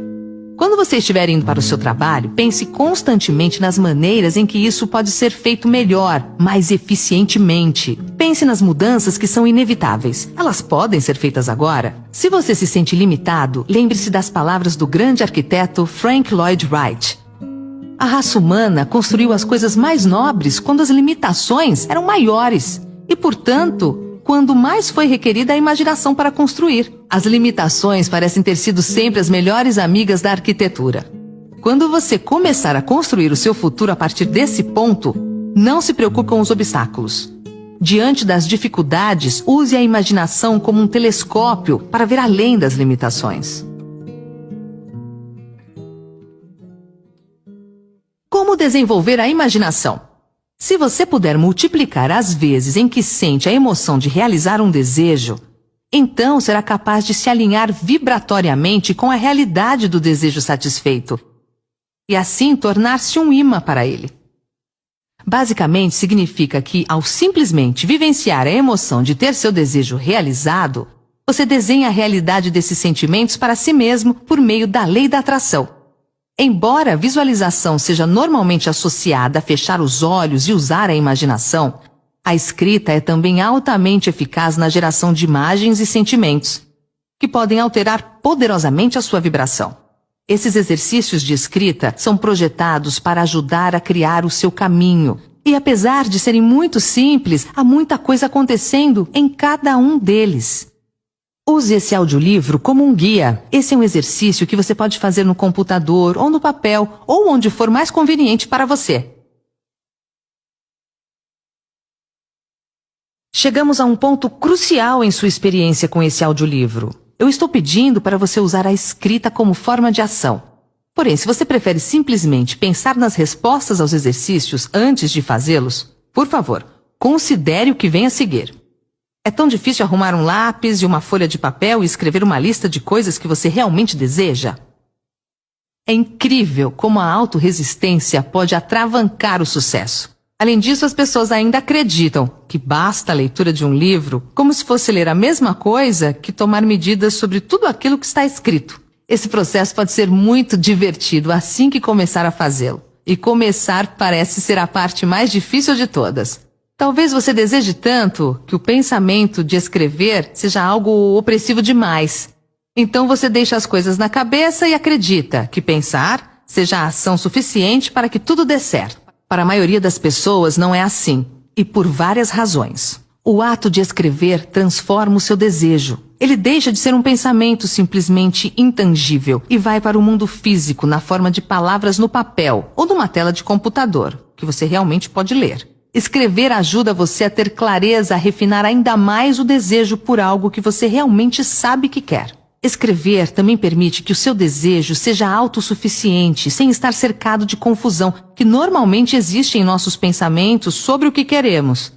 Quando você estiver indo para o seu trabalho, pense constantemente nas maneiras em que isso pode ser feito melhor, mais eficientemente. Pense nas mudanças que são inevitáveis. Elas podem ser feitas agora. Se você se sente limitado, lembre-se das palavras do grande arquiteto Frank Lloyd Wright. A raça humana construiu as coisas mais nobres quando as limitações eram maiores e, portanto, quando mais foi requerida a imaginação para construir. As limitações parecem ter sido sempre as melhores amigas da arquitetura. Quando você começar a construir o seu futuro a partir desse ponto, não se preocupe com os obstáculos. Diante das dificuldades, use a imaginação como um telescópio para ver além das limitações. Como desenvolver a imaginação? Se você puder multiplicar as vezes em que sente a emoção de realizar um desejo, então será capaz de se alinhar vibratoriamente com a realidade do desejo satisfeito e assim tornar-se um imã para ele. Basicamente significa que, ao simplesmente vivenciar a emoção de ter seu desejo realizado, você desenha a realidade desses sentimentos para si mesmo por meio da lei da atração. Embora a visualização seja normalmente associada a fechar os olhos e usar a imaginação, a escrita é também altamente eficaz na geração de imagens e sentimentos, que podem alterar poderosamente a sua vibração. Esses exercícios de escrita são projetados para ajudar a criar o seu caminho, e apesar de serem muito simples, há muita coisa acontecendo em cada um deles. Use esse audiolivro como um guia. Esse é um exercício que você pode fazer no computador ou no papel, ou onde for mais conveniente para você. Chegamos a um ponto crucial em sua experiência com esse audiolivro. Eu estou pedindo para você usar a escrita como forma de ação. Porém, se você prefere simplesmente pensar nas respostas aos exercícios antes de fazê-los, por favor, considere o que vem a seguir. É tão difícil arrumar um lápis e uma folha de papel e escrever uma lista de coisas que você realmente deseja? É incrível como a autorresistência pode atravancar o sucesso. Além disso, as pessoas ainda acreditam que basta a leitura de um livro como se fosse ler a mesma coisa que tomar medidas sobre tudo aquilo que está escrito. Esse processo pode ser muito divertido assim que começar a fazê-lo. E começar parece ser a parte mais difícil de todas. Talvez você deseje tanto que o pensamento de escrever seja algo opressivo demais. Então você deixa as coisas na cabeça e acredita que pensar seja a ação suficiente para que tudo dê certo. Para a maioria das pessoas não é assim, e por várias razões. O ato de escrever transforma o seu desejo. Ele deixa de ser um pensamento simplesmente intangível e vai para o mundo físico na forma de palavras no papel ou numa tela de computador, que você realmente pode ler. Escrever ajuda você a ter clareza, a refinar ainda mais o desejo por algo que você realmente sabe que quer. Escrever também permite que o seu desejo seja autossuficiente, sem estar cercado de confusão, que normalmente existe em nossos pensamentos sobre o que queremos.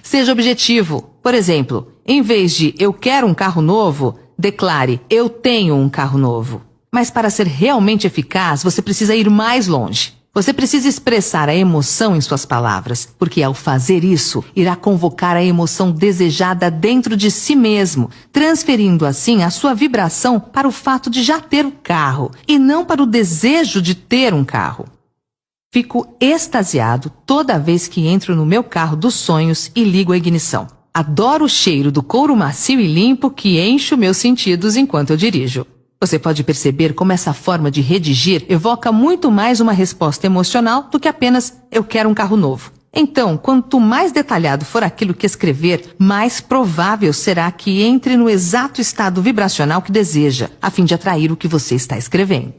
Seja objetivo. Por exemplo, em vez de "eu quero um carro novo", declare "eu tenho um carro novo". Mas para ser realmente eficaz, você precisa ir mais longe. Você precisa expressar a emoção em suas palavras, porque ao fazer isso, irá convocar a emoção desejada dentro de si mesmo, transferindo assim a sua vibração para o fato de já ter o carro, e não para o desejo de ter um carro. Fico extasiado toda vez que entro no meu carro dos sonhos e ligo a ignição. Adoro o cheiro do couro macio e limpo que enche os meus sentidos enquanto eu dirijo. Você pode perceber como essa forma de redigir evoca muito mais uma resposta emocional do que apenas "eu quero um carro novo". Então, quanto mais detalhado for aquilo que escrever, mais provável será que entre no exato estado vibracional que deseja, a fim de atrair o que você está escrevendo.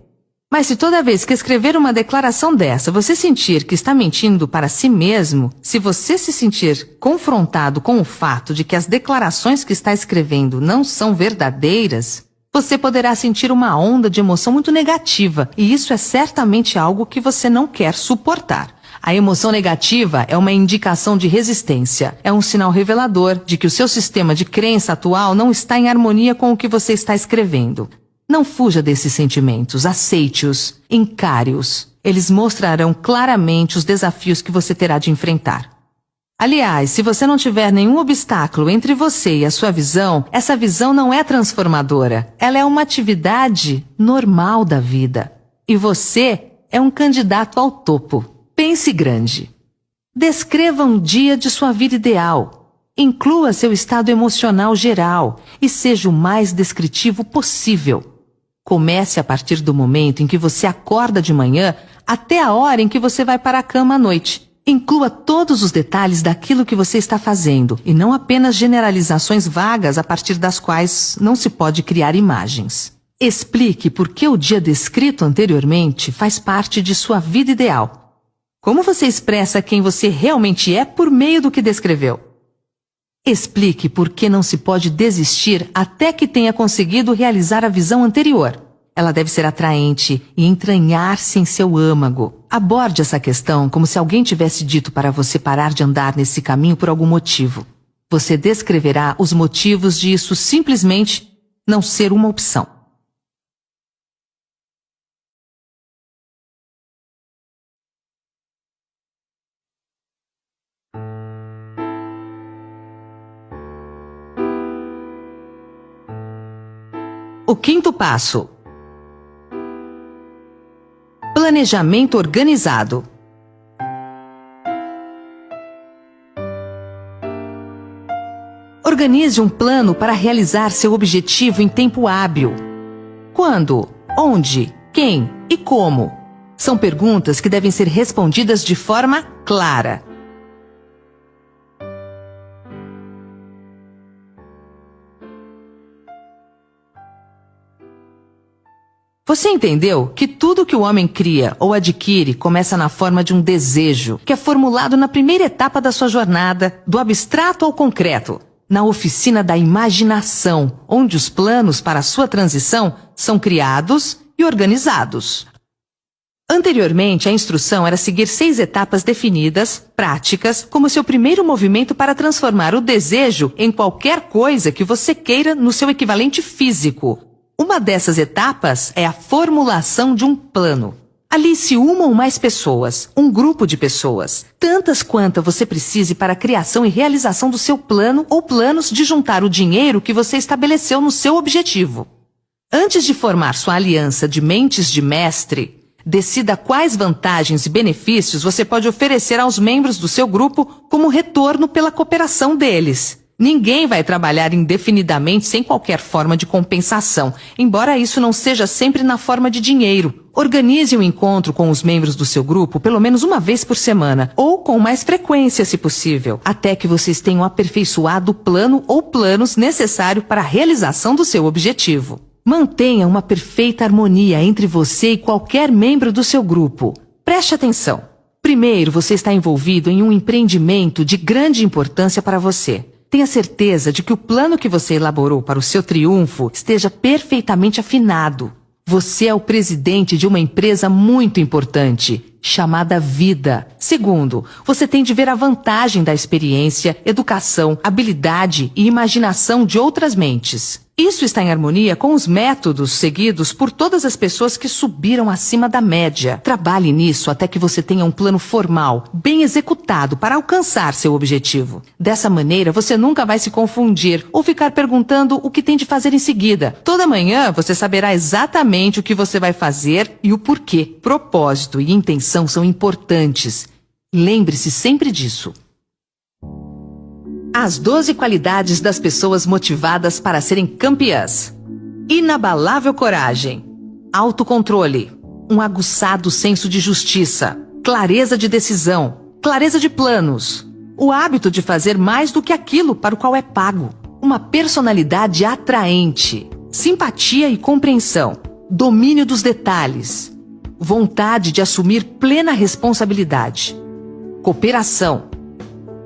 Mas se toda vez que escrever uma declaração dessa você sentir que está mentindo para si mesmo, se você se sentir confrontado com o fato de que as declarações que está escrevendo não são verdadeiras, você poderá sentir uma onda de emoção muito negativa, e isso é certamente algo que você não quer suportar. A emoção negativa é uma indicação de resistência. É um sinal revelador de que o seu sistema de crença atual não está em harmonia com o que você está escrevendo. Não fuja desses sentimentos, aceite-os, encare-os. Eles mostrarão claramente os desafios que você terá de enfrentar. Aliás, se você não tiver nenhum obstáculo entre você e a sua visão, essa visão não é transformadora. Ela é uma atividade normal da vida. E você é um candidato ao topo. Pense grande. Descreva um dia de sua vida ideal. Inclua seu estado emocional geral e seja o mais descritivo possível. Comece a partir do momento em que você acorda de manhã até a hora em que você vai para a cama à noite. Inclua todos os detalhes daquilo que você está fazendo e não apenas generalizações vagas a partir das quais não se pode criar imagens. Explique por que o dia descrito anteriormente faz parte de sua vida ideal. Como você expressa quem você realmente é por meio do que descreveu? Explique por que não se pode desistir até que tenha conseguido realizar a visão anterior. Ela deve ser atraente e entranhar-se em seu âmago. Aborde essa questão como se alguém tivesse dito para você parar de andar nesse caminho por algum motivo. Você descreverá os motivos de isso simplesmente não ser uma opção. O quinto passo: planejamento organizado. Organize um plano para realizar seu objetivo em tempo hábil. Quando, onde, quem e como? São perguntas que devem ser respondidas de forma clara. Você entendeu que tudo que o homem cria ou adquire começa na forma de um desejo, que é formulado na primeira etapa da sua jornada, do abstrato ao concreto, na oficina da imaginação, onde os planos para a sua transição são criados e organizados. Anteriormente, a instrução era seguir 6 etapas definidas, práticas, como seu primeiro movimento para transformar o desejo em qualquer coisa que você queira no seu equivalente físico. Uma dessas etapas é a formulação de um plano. Alice uma ou mais pessoas, um grupo de pessoas, tantas quantas você precise para a criação e realização do seu plano ou planos de juntar o dinheiro que você estabeleceu no seu objetivo. Antes de formar sua aliança de mentes de mestre, decida quais vantagens e benefícios você pode oferecer aos membros do seu grupo como retorno pela cooperação deles. Ninguém vai trabalhar indefinidamente sem qualquer forma de compensação, embora isso não seja sempre na forma de dinheiro. Organize um encontro com os membros do seu grupo pelo menos uma vez por semana, ou com mais frequência se possível, até que vocês tenham aperfeiçoado o plano ou planos necessários para a realização do seu objetivo. Mantenha uma perfeita harmonia entre você e qualquer membro do seu grupo. Preste atenção. Primeiro, você está envolvido em um empreendimento de grande importância para você. Tenha certeza de que o plano que você elaborou para o seu triunfo esteja perfeitamente afinado. Você é o presidente de uma empresa muito importante, chamada Vida. Segundo, você tem de ver a vantagem da experiência, educação, habilidade e imaginação de outras mentes. Isso está em harmonia com os métodos seguidos por todas as pessoas que subiram acima da média. Trabalhe nisso até que você tenha um plano formal, bem executado para alcançar seu objetivo. Dessa maneira, você nunca vai se confundir ou ficar perguntando o que tem de fazer em seguida. Toda manhã, você saberá exatamente o que você vai fazer e o porquê. Propósito e intenção são importantes. Lembre-se sempre disso. As 12 qualidades das pessoas motivadas para serem campeãs. Inabalável coragem, autocontrole, um aguçado senso de justiça, clareza de decisão, clareza de planos, o hábito de fazer mais do que aquilo para o qual é pago, uma personalidade atraente, simpatia e compreensão, domínio dos detalhes, vontade de assumir plena responsabilidade, cooperação,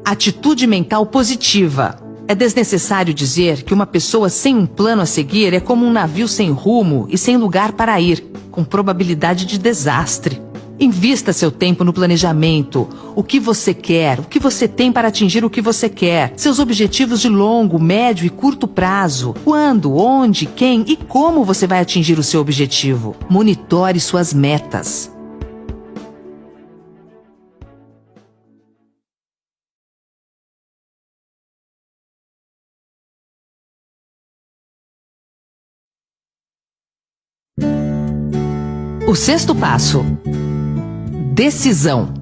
atitude mental positiva. É desnecessário dizer que uma pessoa sem um plano a seguir é como um navio sem rumo e sem lugar para ir, com probabilidade de desastre. Invista seu tempo no planejamento. O que você quer, o que você tem para atingir o que você quer, seus objetivos de longo, médio e curto prazo. Quando, onde, quem e como você vai atingir o seu objetivo. Monitore suas metas. O sexto passo: decisão.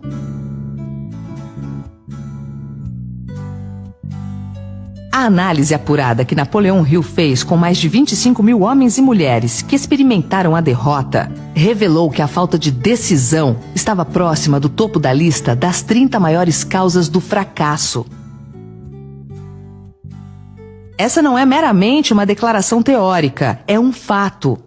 A análise apurada que Napoleão Hill fez com mais de 25 mil homens e mulheres que experimentaram a derrota revelou que a falta de decisão estava próxima do topo da lista das 30 maiores causas do fracasso. Essa não é meramente uma declaração teórica, é um fato.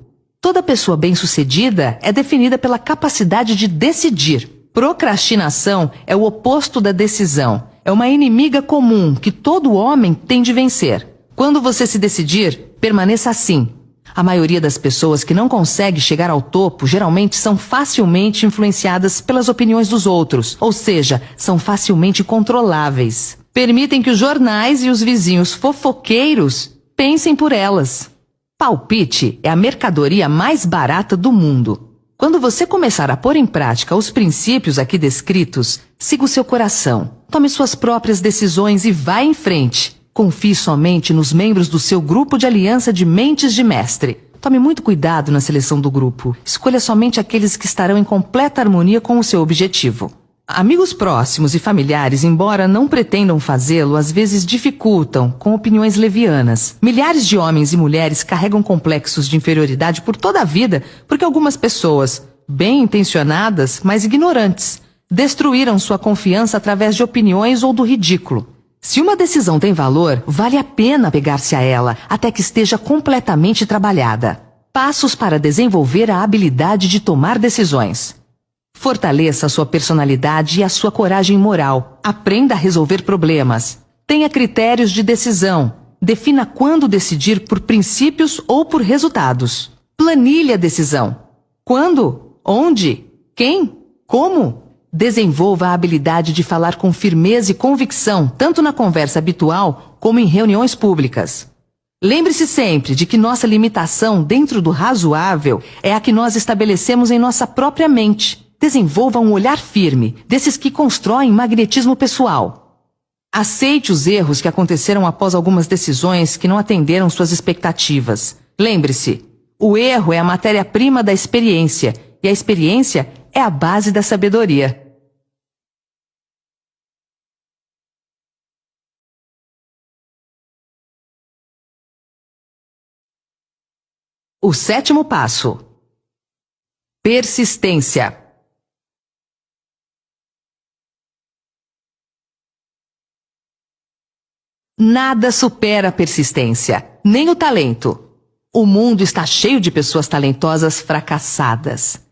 Toda pessoa bem-sucedida é definida pela capacidade de decidir. Procrastinação é o oposto da decisão. É uma inimiga comum que todo homem tem de vencer. Quando você se decidir, permaneça assim. A maioria das pessoas que não consegue chegar ao topo geralmente são facilmente influenciadas pelas opiniões dos outros, ou seja, são facilmente controláveis. Permitem que os jornais e os vizinhos fofoqueiros pensem por elas. Palpite é a mercadoria mais barata do mundo. Quando você começar a pôr em prática os princípios aqui descritos, siga o seu coração, tome suas próprias decisões e vá em frente. Confie somente nos membros do seu grupo de aliança de mentes de mestre. Tome muito cuidado na seleção do grupo. Escolha somente aqueles que estarão em completa harmonia com o seu objetivo. Amigos próximos e familiares, embora não pretendam fazê-lo, às vezes dificultam com opiniões levianas. Milhares de homens e mulheres carregam complexos de inferioridade por toda a vida porque algumas pessoas, bem intencionadas, mas ignorantes, destruíram sua confiança através de opiniões ou do ridículo. Se uma decisão tem valor, vale a pena pegar-se a ela até que esteja completamente trabalhada. Passos para desenvolver a habilidade de tomar decisões. Fortaleça a sua personalidade e a sua coragem moral. Aprenda a resolver problemas. Tenha critérios de decisão. Defina quando decidir por princípios ou por resultados. Planilhe a decisão. Quando? Onde? Quem? Como? Desenvolva a habilidade de falar com firmeza e convicção, tanto na conversa habitual como em reuniões públicas. Lembre-se sempre de que nossa limitação dentro do razoável é a que nós estabelecemos em nossa própria mente. Desenvolva um olhar firme, desses que constroem magnetismo pessoal. Aceite os erros que aconteceram após algumas decisões que não atenderam suas expectativas. Lembre-se, o erro é a matéria-prima da experiência, e a experiência é a base da sabedoria. O sétimo passo: persistência. Nada supera a persistência, nem o talento. O mundo está cheio de pessoas talentosas fracassadas.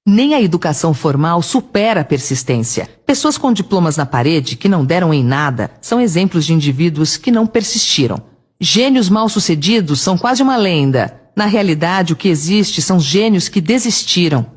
Nem a educação formal supera a persistência. Pessoas com diplomas na parede que não deram em nada são exemplos de indivíduos que não persistiram. Gênios mal-sucedidos são quase uma lenda. Na realidade, o que existe são gênios que desistiram.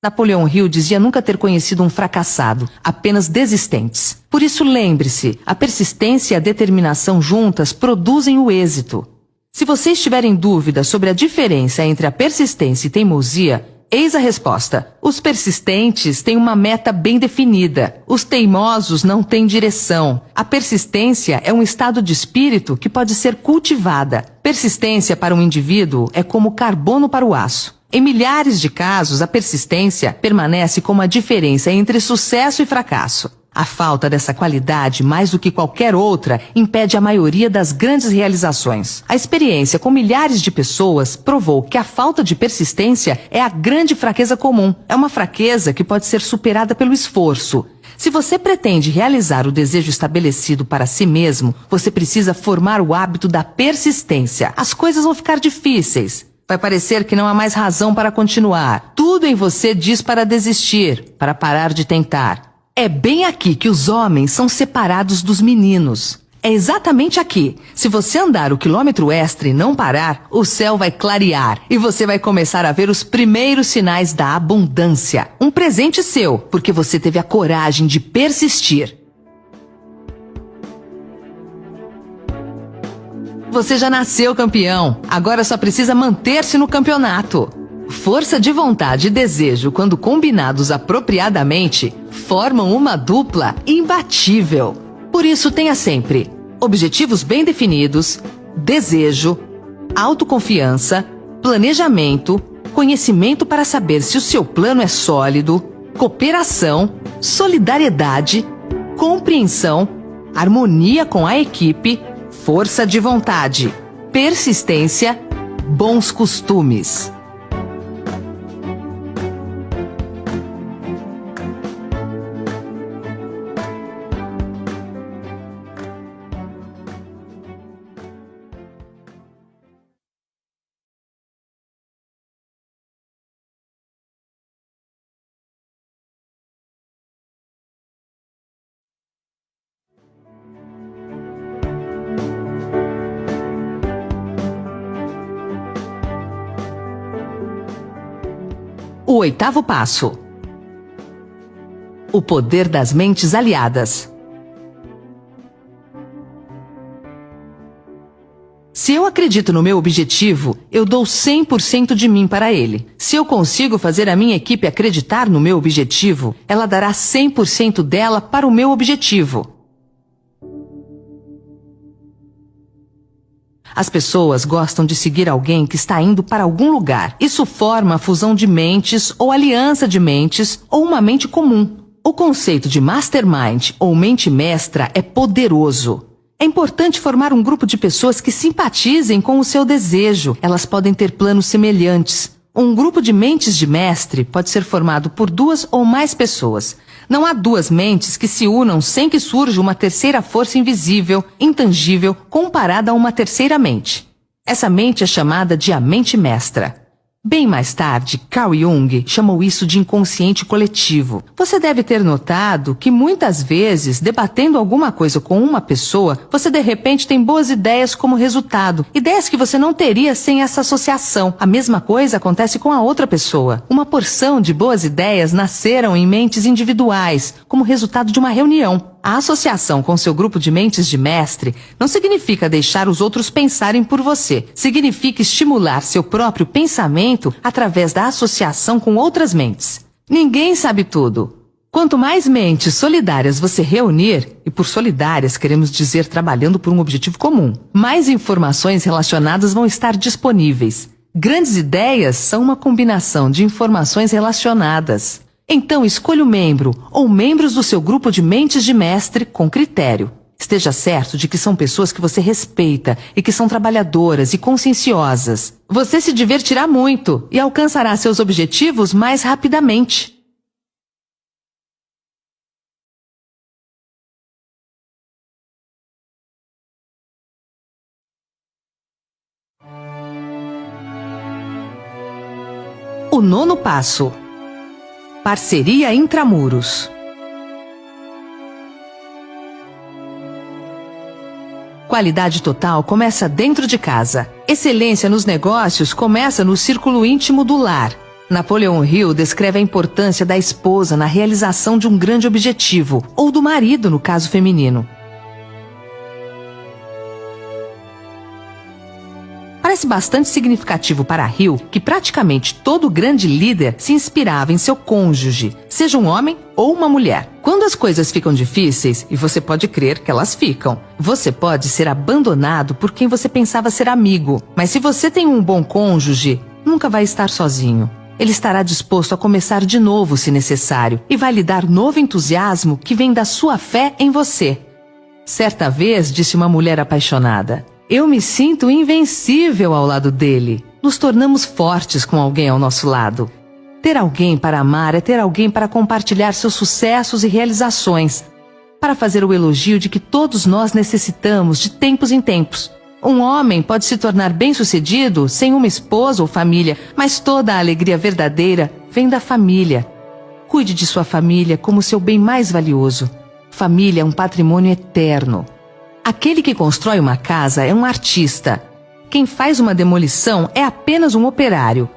Napoleão Hill dizia nunca ter conhecido um fracassado, apenas desistentes. Por isso lembre-se, a persistência e a determinação juntas produzem o êxito. Se você estiver em dúvida sobre a diferença entre a persistência e teimosia, eis a resposta. Os persistentes têm uma meta bem definida. Os teimosos não têm direção. A persistência é um estado de espírito que pode ser cultivada. Persistência para um indivíduo é como carbono para o aço. Em milhares de casos, a persistência permanece como a diferença entre sucesso e fracasso. A falta dessa qualidade, mais do que qualquer outra, impede a maioria das grandes realizações. A experiência com milhares de pessoas provou que a falta de persistência é a grande fraqueza comum. É uma fraqueza que pode ser superada pelo esforço. Se você pretende realizar o desejo estabelecido para si mesmo, você precisa formar o hábito da persistência. As coisas vão ficar difíceis. Vai parecer que não há mais razão para continuar. Tudo em você diz para desistir, para parar de tentar. É bem aqui que os homens são separados dos meninos. É exatamente aqui. Se você andar o quilômetro extra e não parar, o céu vai clarear e você vai começar a ver os primeiros sinais da abundância. Um presente seu, porque você teve a coragem de persistir. Você já nasceu campeão, agora só precisa manter-se no campeonato. Força de vontade e desejo, quando combinados apropriadamente, formam uma dupla imbatível. Por isso tenha sempre objetivos bem definidos, desejo, autoconfiança, planejamento, conhecimento para saber se o seu plano é sólido, cooperação, solidariedade, compreensão, harmonia com a equipe, força de vontade, persistência, bons costumes. O 8º passo: o poder das mentes aliadas. Se eu acredito no meu objetivo, eu dou 100% de mim para ele. Se eu consigo fazer a minha equipe acreditar no meu objetivo, ela dará 100% dela para o meu objetivo. As pessoas gostam de seguir alguém que está indo para algum lugar. Isso forma a fusão de mentes ou aliança de mentes ou uma mente comum. O conceito de mastermind ou mente mestra é poderoso. É importante formar um grupo de pessoas que simpatizem com o seu desejo. Elas podem ter planos semelhantes. Um grupo de mentes de mestre pode ser formado por 2 ou mais pessoas. Não há 2 mentes que se unam sem que surja uma terceira força invisível, intangível, comparada a uma terceira mente. Essa mente é chamada de a mente mestra. Bem mais tarde, Carl Jung chamou isso de inconsciente coletivo. Você deve ter notado que muitas vezes, debatendo alguma coisa com uma pessoa, você de repente tem boas ideias como resultado. Ideias que você não teria sem essa associação. A mesma coisa acontece com a outra pessoa. Uma porção de boas ideias nasceram em mentes individuais, como resultado de uma reunião. A associação com seu grupo de mentes de mestre não significa deixar os outros pensarem por você. Significa estimular seu próprio pensamento através da associação com outras mentes. Ninguém sabe tudo. Quanto mais mentes solidárias você reunir, e por solidárias queremos dizer trabalhando por um objetivo comum, mais informações relacionadas vão estar disponíveis. Grandes ideias são uma combinação de informações relacionadas. Então escolha o membro ou membros do seu grupo de mentes de mestre com critério. Esteja certo de que são pessoas que você respeita e que são trabalhadoras e conscienciosas. Você se divertirá muito e alcançará seus objetivos mais rapidamente. O 9º passo: parceria intramuros. Qualidade total começa dentro de casa. Excelência nos negócios começa no círculo íntimo do lar. Napoleão Hill descreve a importância da esposa na realização de um grande objetivo, ou do marido no caso feminino. Parece bastante significativo para Hill que praticamente todo grande líder se inspirava em seu cônjuge, seja um homem ou uma mulher. Quando as coisas ficam difíceis, e você pode crer que elas ficam, você pode ser abandonado por quem você pensava ser amigo. Mas se você tem um bom cônjuge, nunca vai estar sozinho. Ele estará disposto a começar de novo se necessário e vai lhe dar novo entusiasmo que vem da sua fé em você. Certa vez, disse uma mulher apaixonada: "Eu me sinto invencível ao lado dele." Nos tornamos fortes com alguém ao nosso lado. Ter alguém para amar é ter alguém para compartilhar seus sucessos e realizações, para fazer o elogio de que todos nós necessitamos de tempos em tempos. Um homem pode se tornar bem-sucedido sem uma esposa ou família, mas toda a alegria verdadeira vem da família. Cuide de sua família como seu bem mais valioso. Família é um patrimônio eterno. Aquele que constrói uma casa é um artista. Quem faz uma demolição é apenas um operário.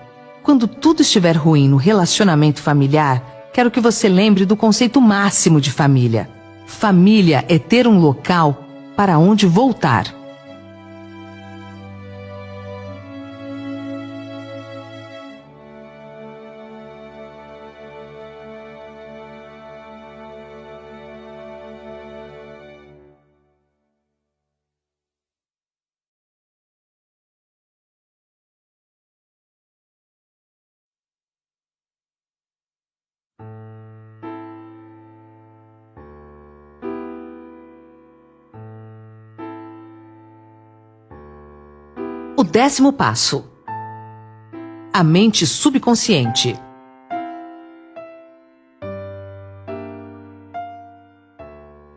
Quando tudo estiver ruim no relacionamento familiar, quero que você lembre do conceito máximo de família. Família é ter um local para onde voltar. O 10º passo: a mente subconsciente.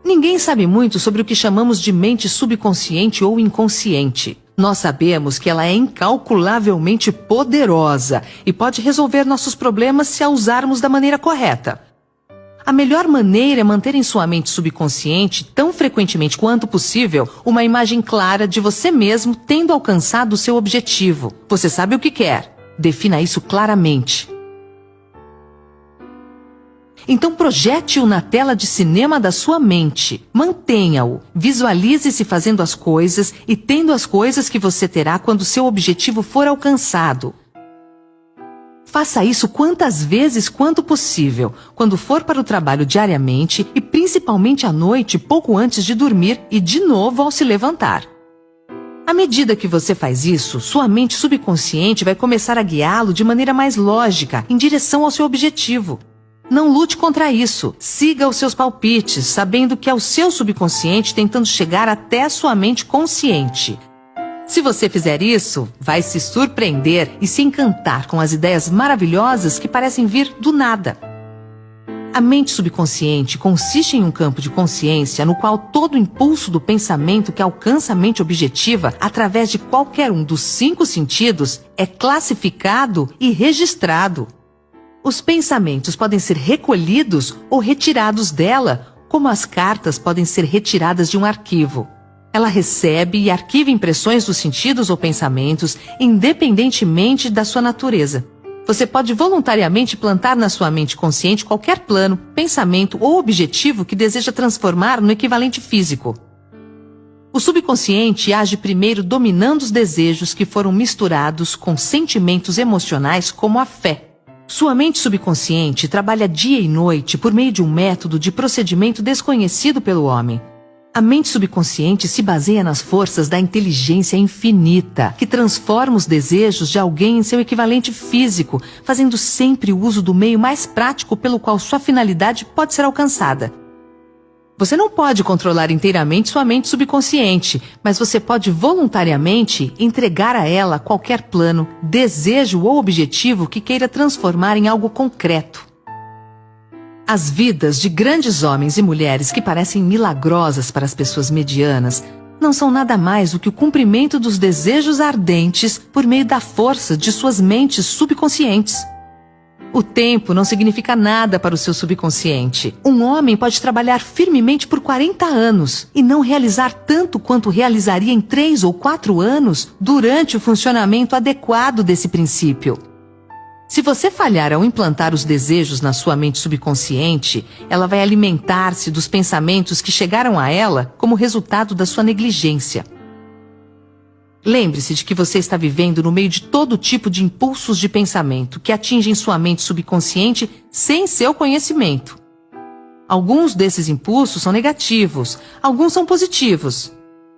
Ninguém sabe muito sobre o que chamamos de mente subconsciente ou inconsciente. Nós sabemos que ela é incalculavelmente poderosa e pode resolver nossos problemas se a usarmos da maneira correta. A melhor maneira é manter em sua mente subconsciente, tão frequentemente quanto possível, uma imagem clara de você mesmo tendo alcançado o seu objetivo. Você sabe o que quer. Defina isso claramente. Então projete-o na tela de cinema da sua mente. Mantenha-o. Visualize-se fazendo as coisas e tendo as coisas que você terá quando seu objetivo for alcançado. Faça isso quantas vezes quanto possível, quando for para o trabalho diariamente e principalmente à noite, pouco antes de dormir e de novo ao se levantar. À medida que você faz isso, sua mente subconsciente vai começar a guiá-lo de maneira mais lógica, em direção ao seu objetivo. Não lute contra isso. Siga os seus palpites, sabendo que é o seu subconsciente tentando chegar até a sua mente consciente. Se você fizer isso, vai se surpreender e se encantar com as ideias maravilhosas que parecem vir do nada. A mente subconsciente consiste em um campo de consciência no qual todo o impulso do pensamento que alcança a mente objetiva através de qualquer um dos 5 sentidos é classificado e registrado. Os pensamentos podem ser recolhidos ou retirados dela, como as cartas podem ser retiradas de um arquivo. Ela recebe e arquiva impressões dos sentidos ou pensamentos, independentemente da sua natureza. Você pode voluntariamente plantar na sua mente consciente qualquer plano, pensamento ou objetivo que deseja transformar no equivalente físico. O subconsciente age primeiro dominando os desejos que foram misturados com sentimentos emocionais como a fé. Sua mente subconsciente trabalha dia e noite por meio de um método de procedimento desconhecido pelo homem. A mente subconsciente se baseia nas forças da inteligência infinita, que transforma os desejos de alguém em seu equivalente físico, fazendo sempre uso do meio mais prático pelo qual sua finalidade pode ser alcançada. Você não pode controlar inteiramente sua mente subconsciente, mas você pode voluntariamente entregar a ela qualquer plano, desejo ou objetivo que queira transformar em algo concreto. As vidas de grandes homens e mulheres que parecem milagrosas para as pessoas medianas não são nada mais do que o cumprimento dos desejos ardentes por meio da força de suas mentes subconscientes. O tempo não significa nada para o seu subconsciente. Um homem pode trabalhar firmemente por 40 anos e não realizar tanto quanto realizaria em 3 ou 4 anos durante o funcionamento adequado desse princípio. Se você falhar ao implantar os desejos na sua mente subconsciente, ela vai alimentar-se dos pensamentos que chegaram a ela como resultado da sua negligência. Lembre-se de que você está vivendo no meio de todo tipo de impulsos de pensamento que atingem sua mente subconsciente sem seu conhecimento. Alguns desses impulsos são negativos, alguns são positivos.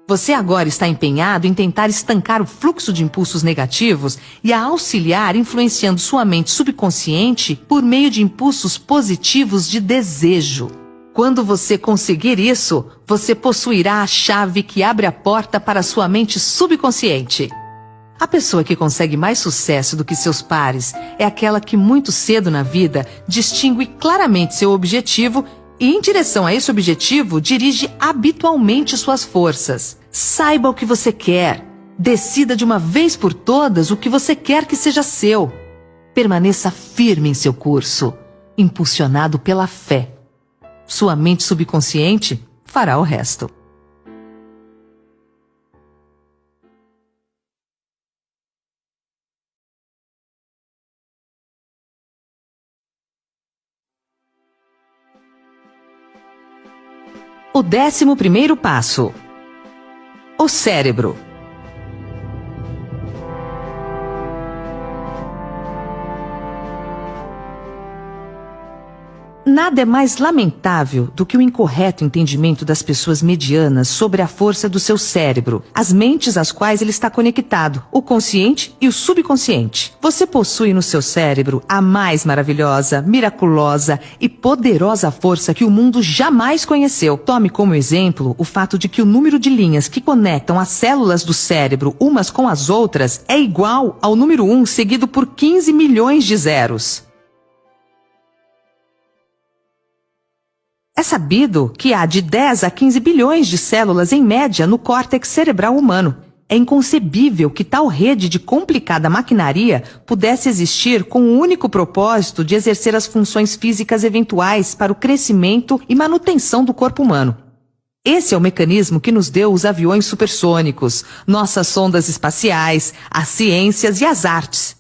Você agora está empenhado em tentar estancar o fluxo de impulsos negativos e a auxiliar influenciando sua mente subconsciente por meio de impulsos positivos de desejo. Quando você conseguir isso, você possuirá a chave que abre a porta para sua mente subconsciente. A pessoa que consegue mais sucesso do que seus pares é aquela que muito cedo na vida distingue claramente seu objetivo e, em direção a esse objetivo, dirige habitualmente suas forças. Saiba o que você quer. Decida de uma vez por todas o que você quer que seja seu. Permaneça firme em seu curso, impulsionado pela fé. Sua mente subconsciente fará o resto. O 11º passo: o cérebro. Nada é mais lamentável do que o incorreto entendimento das pessoas medianas sobre a força do seu cérebro, as mentes às quais ele está conectado, o consciente e o subconsciente. Você possui no seu cérebro a mais maravilhosa, miraculosa e poderosa força que o mundo jamais conheceu. Tome como exemplo o fato de que o número de linhas que conectam as células do cérebro umas com as outras é igual ao número 1 seguido por 15 milhões de zeros. É sabido que há de 10 a 15 bilhões de células em média no córtex cerebral humano. É inconcebível que tal rede de complicada maquinaria pudesse existir com o único propósito de exercer as funções físicas eventuais para o crescimento e manutenção do corpo humano. Esse é o mecanismo que nos deu os aviões supersônicos, nossas sondas espaciais, as ciências e as artes.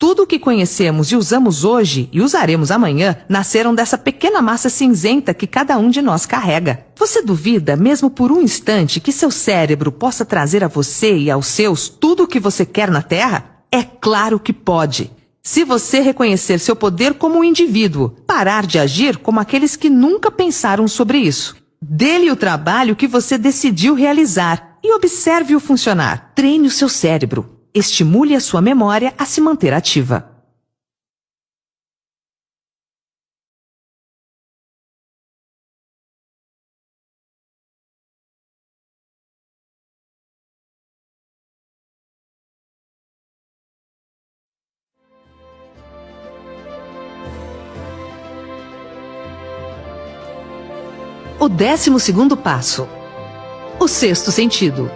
Tudo o que conhecemos e usamos hoje e usaremos amanhã nasceram dessa pequena massa cinzenta que cada um de nós carrega. Você duvida, mesmo por um instante, que seu cérebro possa trazer a você e aos seus tudo o que você quer na Terra? É claro que pode. Se você reconhecer seu poder como um indivíduo, parar de agir como aqueles que nunca pensaram sobre isso. Dê-lhe o trabalho que você decidiu realizar e observe-o funcionar. Treine o seu cérebro. Estimule a sua memória a se manter ativa. O 12º passo. O sexto sentido.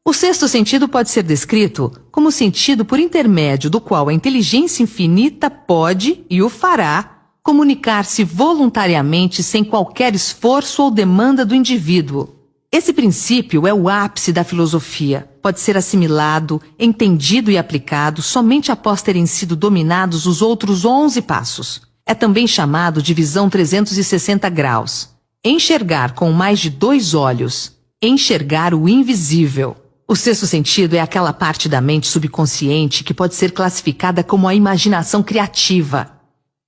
O sexto sentido pode ser descrito como o sentido por intermédio do qual a inteligência infinita pode, e o fará, comunicar-se voluntariamente sem qualquer esforço ou demanda do indivíduo. Esse princípio é o ápice da filosofia. Pode ser assimilado, entendido e aplicado somente após terem sido dominados os outros 11 passos. É também chamado de visão 360 graus. Enxergar com mais de 2 olhos. Enxergar o invisível. O sexto sentido é aquela parte da mente subconsciente que pode ser classificada como a imaginação criativa.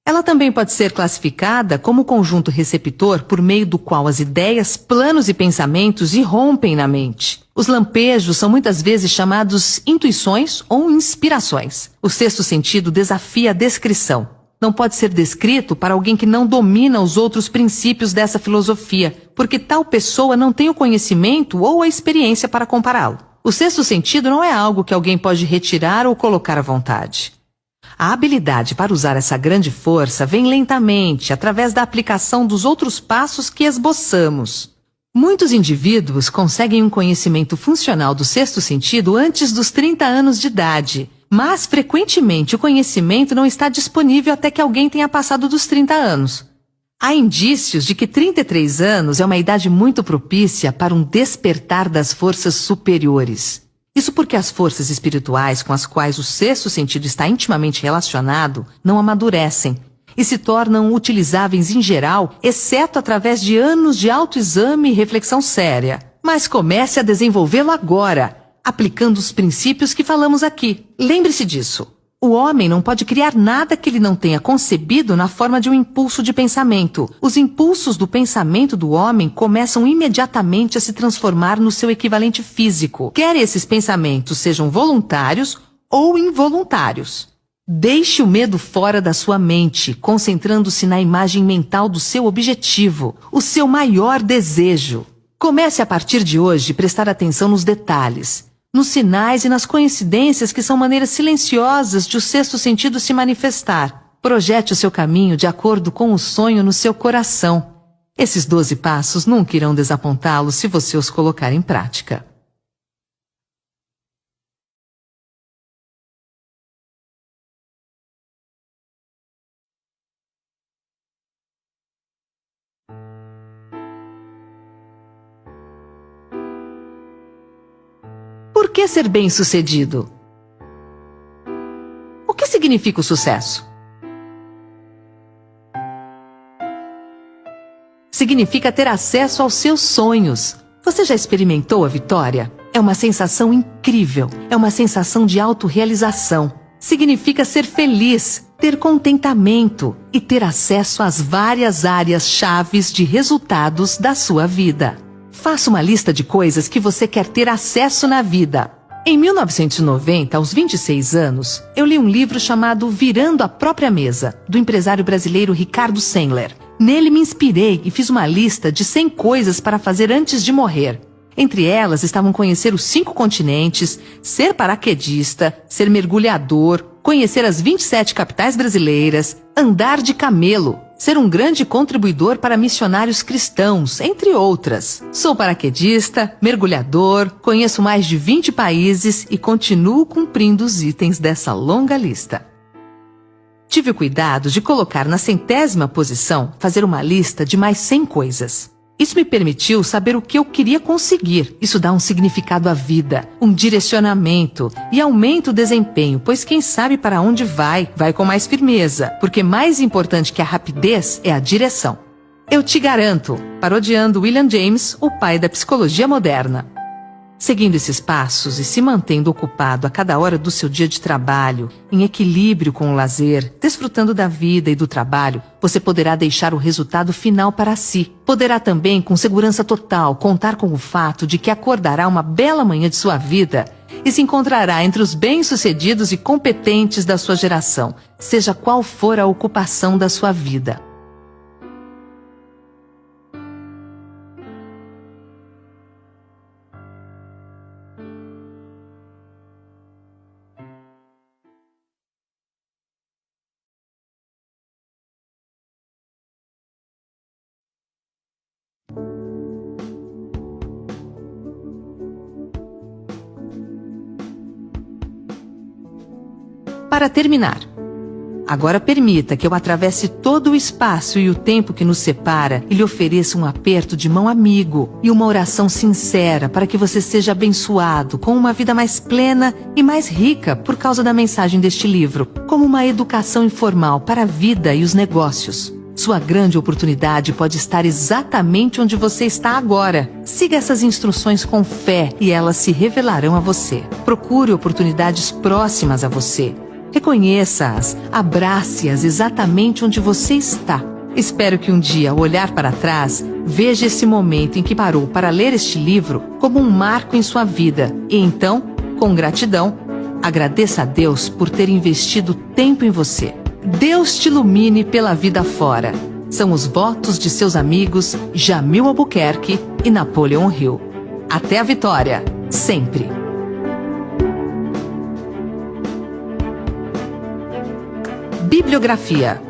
Ela também pode ser classificada como o conjunto receptor por meio do qual as ideias, planos e pensamentos irrompem na mente. Os lampejos são muitas vezes chamados intuições ou inspirações. O sexto sentido desafia a descrição. Não pode ser descrito para alguém que não domina os outros princípios dessa filosofia, porque tal pessoa não tem o conhecimento ou a experiência para compará-lo. O sexto sentido não é algo que alguém pode retirar ou colocar à vontade. A habilidade para usar essa grande força vem lentamente, através da aplicação dos outros passos que esboçamos. Muitos indivíduos conseguem um conhecimento funcional do sexto sentido antes dos 30 anos de idade, mas frequentemente o conhecimento não está disponível até que alguém tenha passado dos 30 anos. Há indícios de que 33 anos é uma idade muito propícia para um despertar das forças superiores. Isso porque as forças espirituais com as quais o sexto sentido está intimamente relacionado não amadurecem e se tornam utilizáveis em geral, exceto através de anos de autoexame e reflexão séria. Mas comece a desenvolvê-lo agora, aplicando os princípios que falamos aqui. Lembre-se disso. O homem não pode criar nada que ele não tenha concebido na forma de um impulso de pensamento. Os impulsos do pensamento do homem começam imediatamente a se transformar no seu equivalente físico, quer esses pensamentos sejam voluntários ou involuntários. Deixe o medo fora da sua mente, concentrando-se na imagem mental do seu objetivo, o seu maior desejo. Comece a partir de hoje a prestar atenção nos detalhes, nos sinais e nas coincidências que são maneiras silenciosas de o sexto sentido se manifestar. Projete o seu caminho de acordo com o sonho no seu coração. Esses 12 passos nunca irão desapontá-lo se você os colocar em prática. Por que ser bem-sucedido? O que significa o sucesso? Significa ter acesso aos seus sonhos. Você já experimentou a vitória? É uma sensação incrível, é uma sensação de autorrealização. Significa ser feliz, ter contentamento e ter acesso às várias áreas chaves de resultados da sua vida. Faça uma lista de coisas que você quer ter acesso na vida. Em 1990, aos 26 anos, eu li um livro chamado Virando a Própria Mesa, do empresário brasileiro Ricardo Sandler. Nele me inspirei e fiz uma lista de 100 coisas para fazer antes de morrer. Entre elas estavam conhecer os 5 continentes, ser paraquedista, ser mergulhador, conhecer as 27 capitais brasileiras, andar de camelo, ser um grande contribuidor para missionários cristãos, entre outras. Sou paraquedista, mergulhador, conheço mais de 20 países e continuo cumprindo os itens dessa longa lista. Tive o cuidado de colocar na 100ª posição, fazer uma lista de mais 100 coisas. Isso me permitiu saber o que eu queria conseguir. Isso dá um significado à vida, um direcionamento e aumenta o desempenho, pois quem sabe para onde vai com mais firmeza, porque mais importante que a rapidez é a direção. Eu te garanto, parodiando William James, o pai da psicologia moderna. Seguindo esses passos e se mantendo ocupado a cada hora do seu dia de trabalho, em equilíbrio com o lazer, desfrutando da vida e do trabalho, você poderá deixar o resultado final para si. Poderá também, com segurança total, contar com o fato de que acordará uma bela manhã de sua vida e se encontrará entre os bem-sucedidos e competentes da sua geração, seja qual for a ocupação da sua vida. Para terminar, agora permita que eu atravesse todo o espaço e o tempo que nos separa e lhe ofereça um aperto de mão amigo e uma oração sincera para que você seja abençoado com uma vida mais plena e mais rica por causa da mensagem deste livro, como uma educação informal para a vida e os negócios. Sua grande oportunidade pode estar exatamente onde você está agora. Siga essas instruções com fé e elas se revelarão a você. Procure oportunidades próximas a você. Reconheça-as, abrace-as exatamente onde você está. Espero que um dia, ao olhar para trás, veja esse momento em que parou para ler este livro como um marco em sua vida e então, com gratidão, agradeça a Deus por ter investido tempo em você. Deus te ilumine pela vida fora. São os votos de seus amigos Jamil Albuquerque e Napoleon Hill. Até a vitória, sempre! Bibliografia: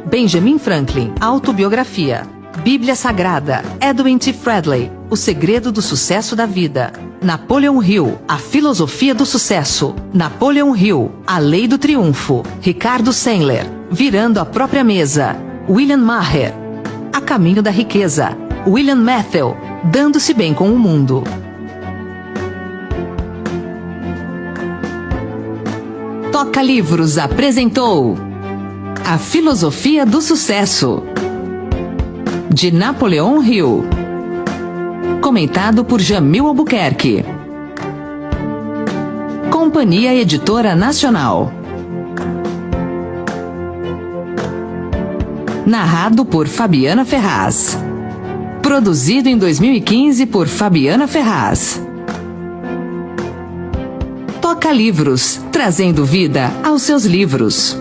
Benjamin Franklin, Autobiografia. Bíblia Sagrada, Edwin T. Fredley, O Segredo do Sucesso da Vida. Napoleon Hill, A Filosofia do Sucesso. Napoleon Hill, A Lei do Triunfo. Ricardo Sandler, Virando a Própria Mesa. William Maher, A Caminho da Riqueza. William Matthau, Dando-se Bem com o Mundo. Toca Livros apresentou A Filosofia do Sucesso, de Napoleon Hill. Comentado por Jamil Albuquerque. Companhia Editora Nacional. Narrado por Fabiana Ferraz. Produzido em 2015 por Fabiana Ferraz. Toca Livros, trazendo vida aos seus livros.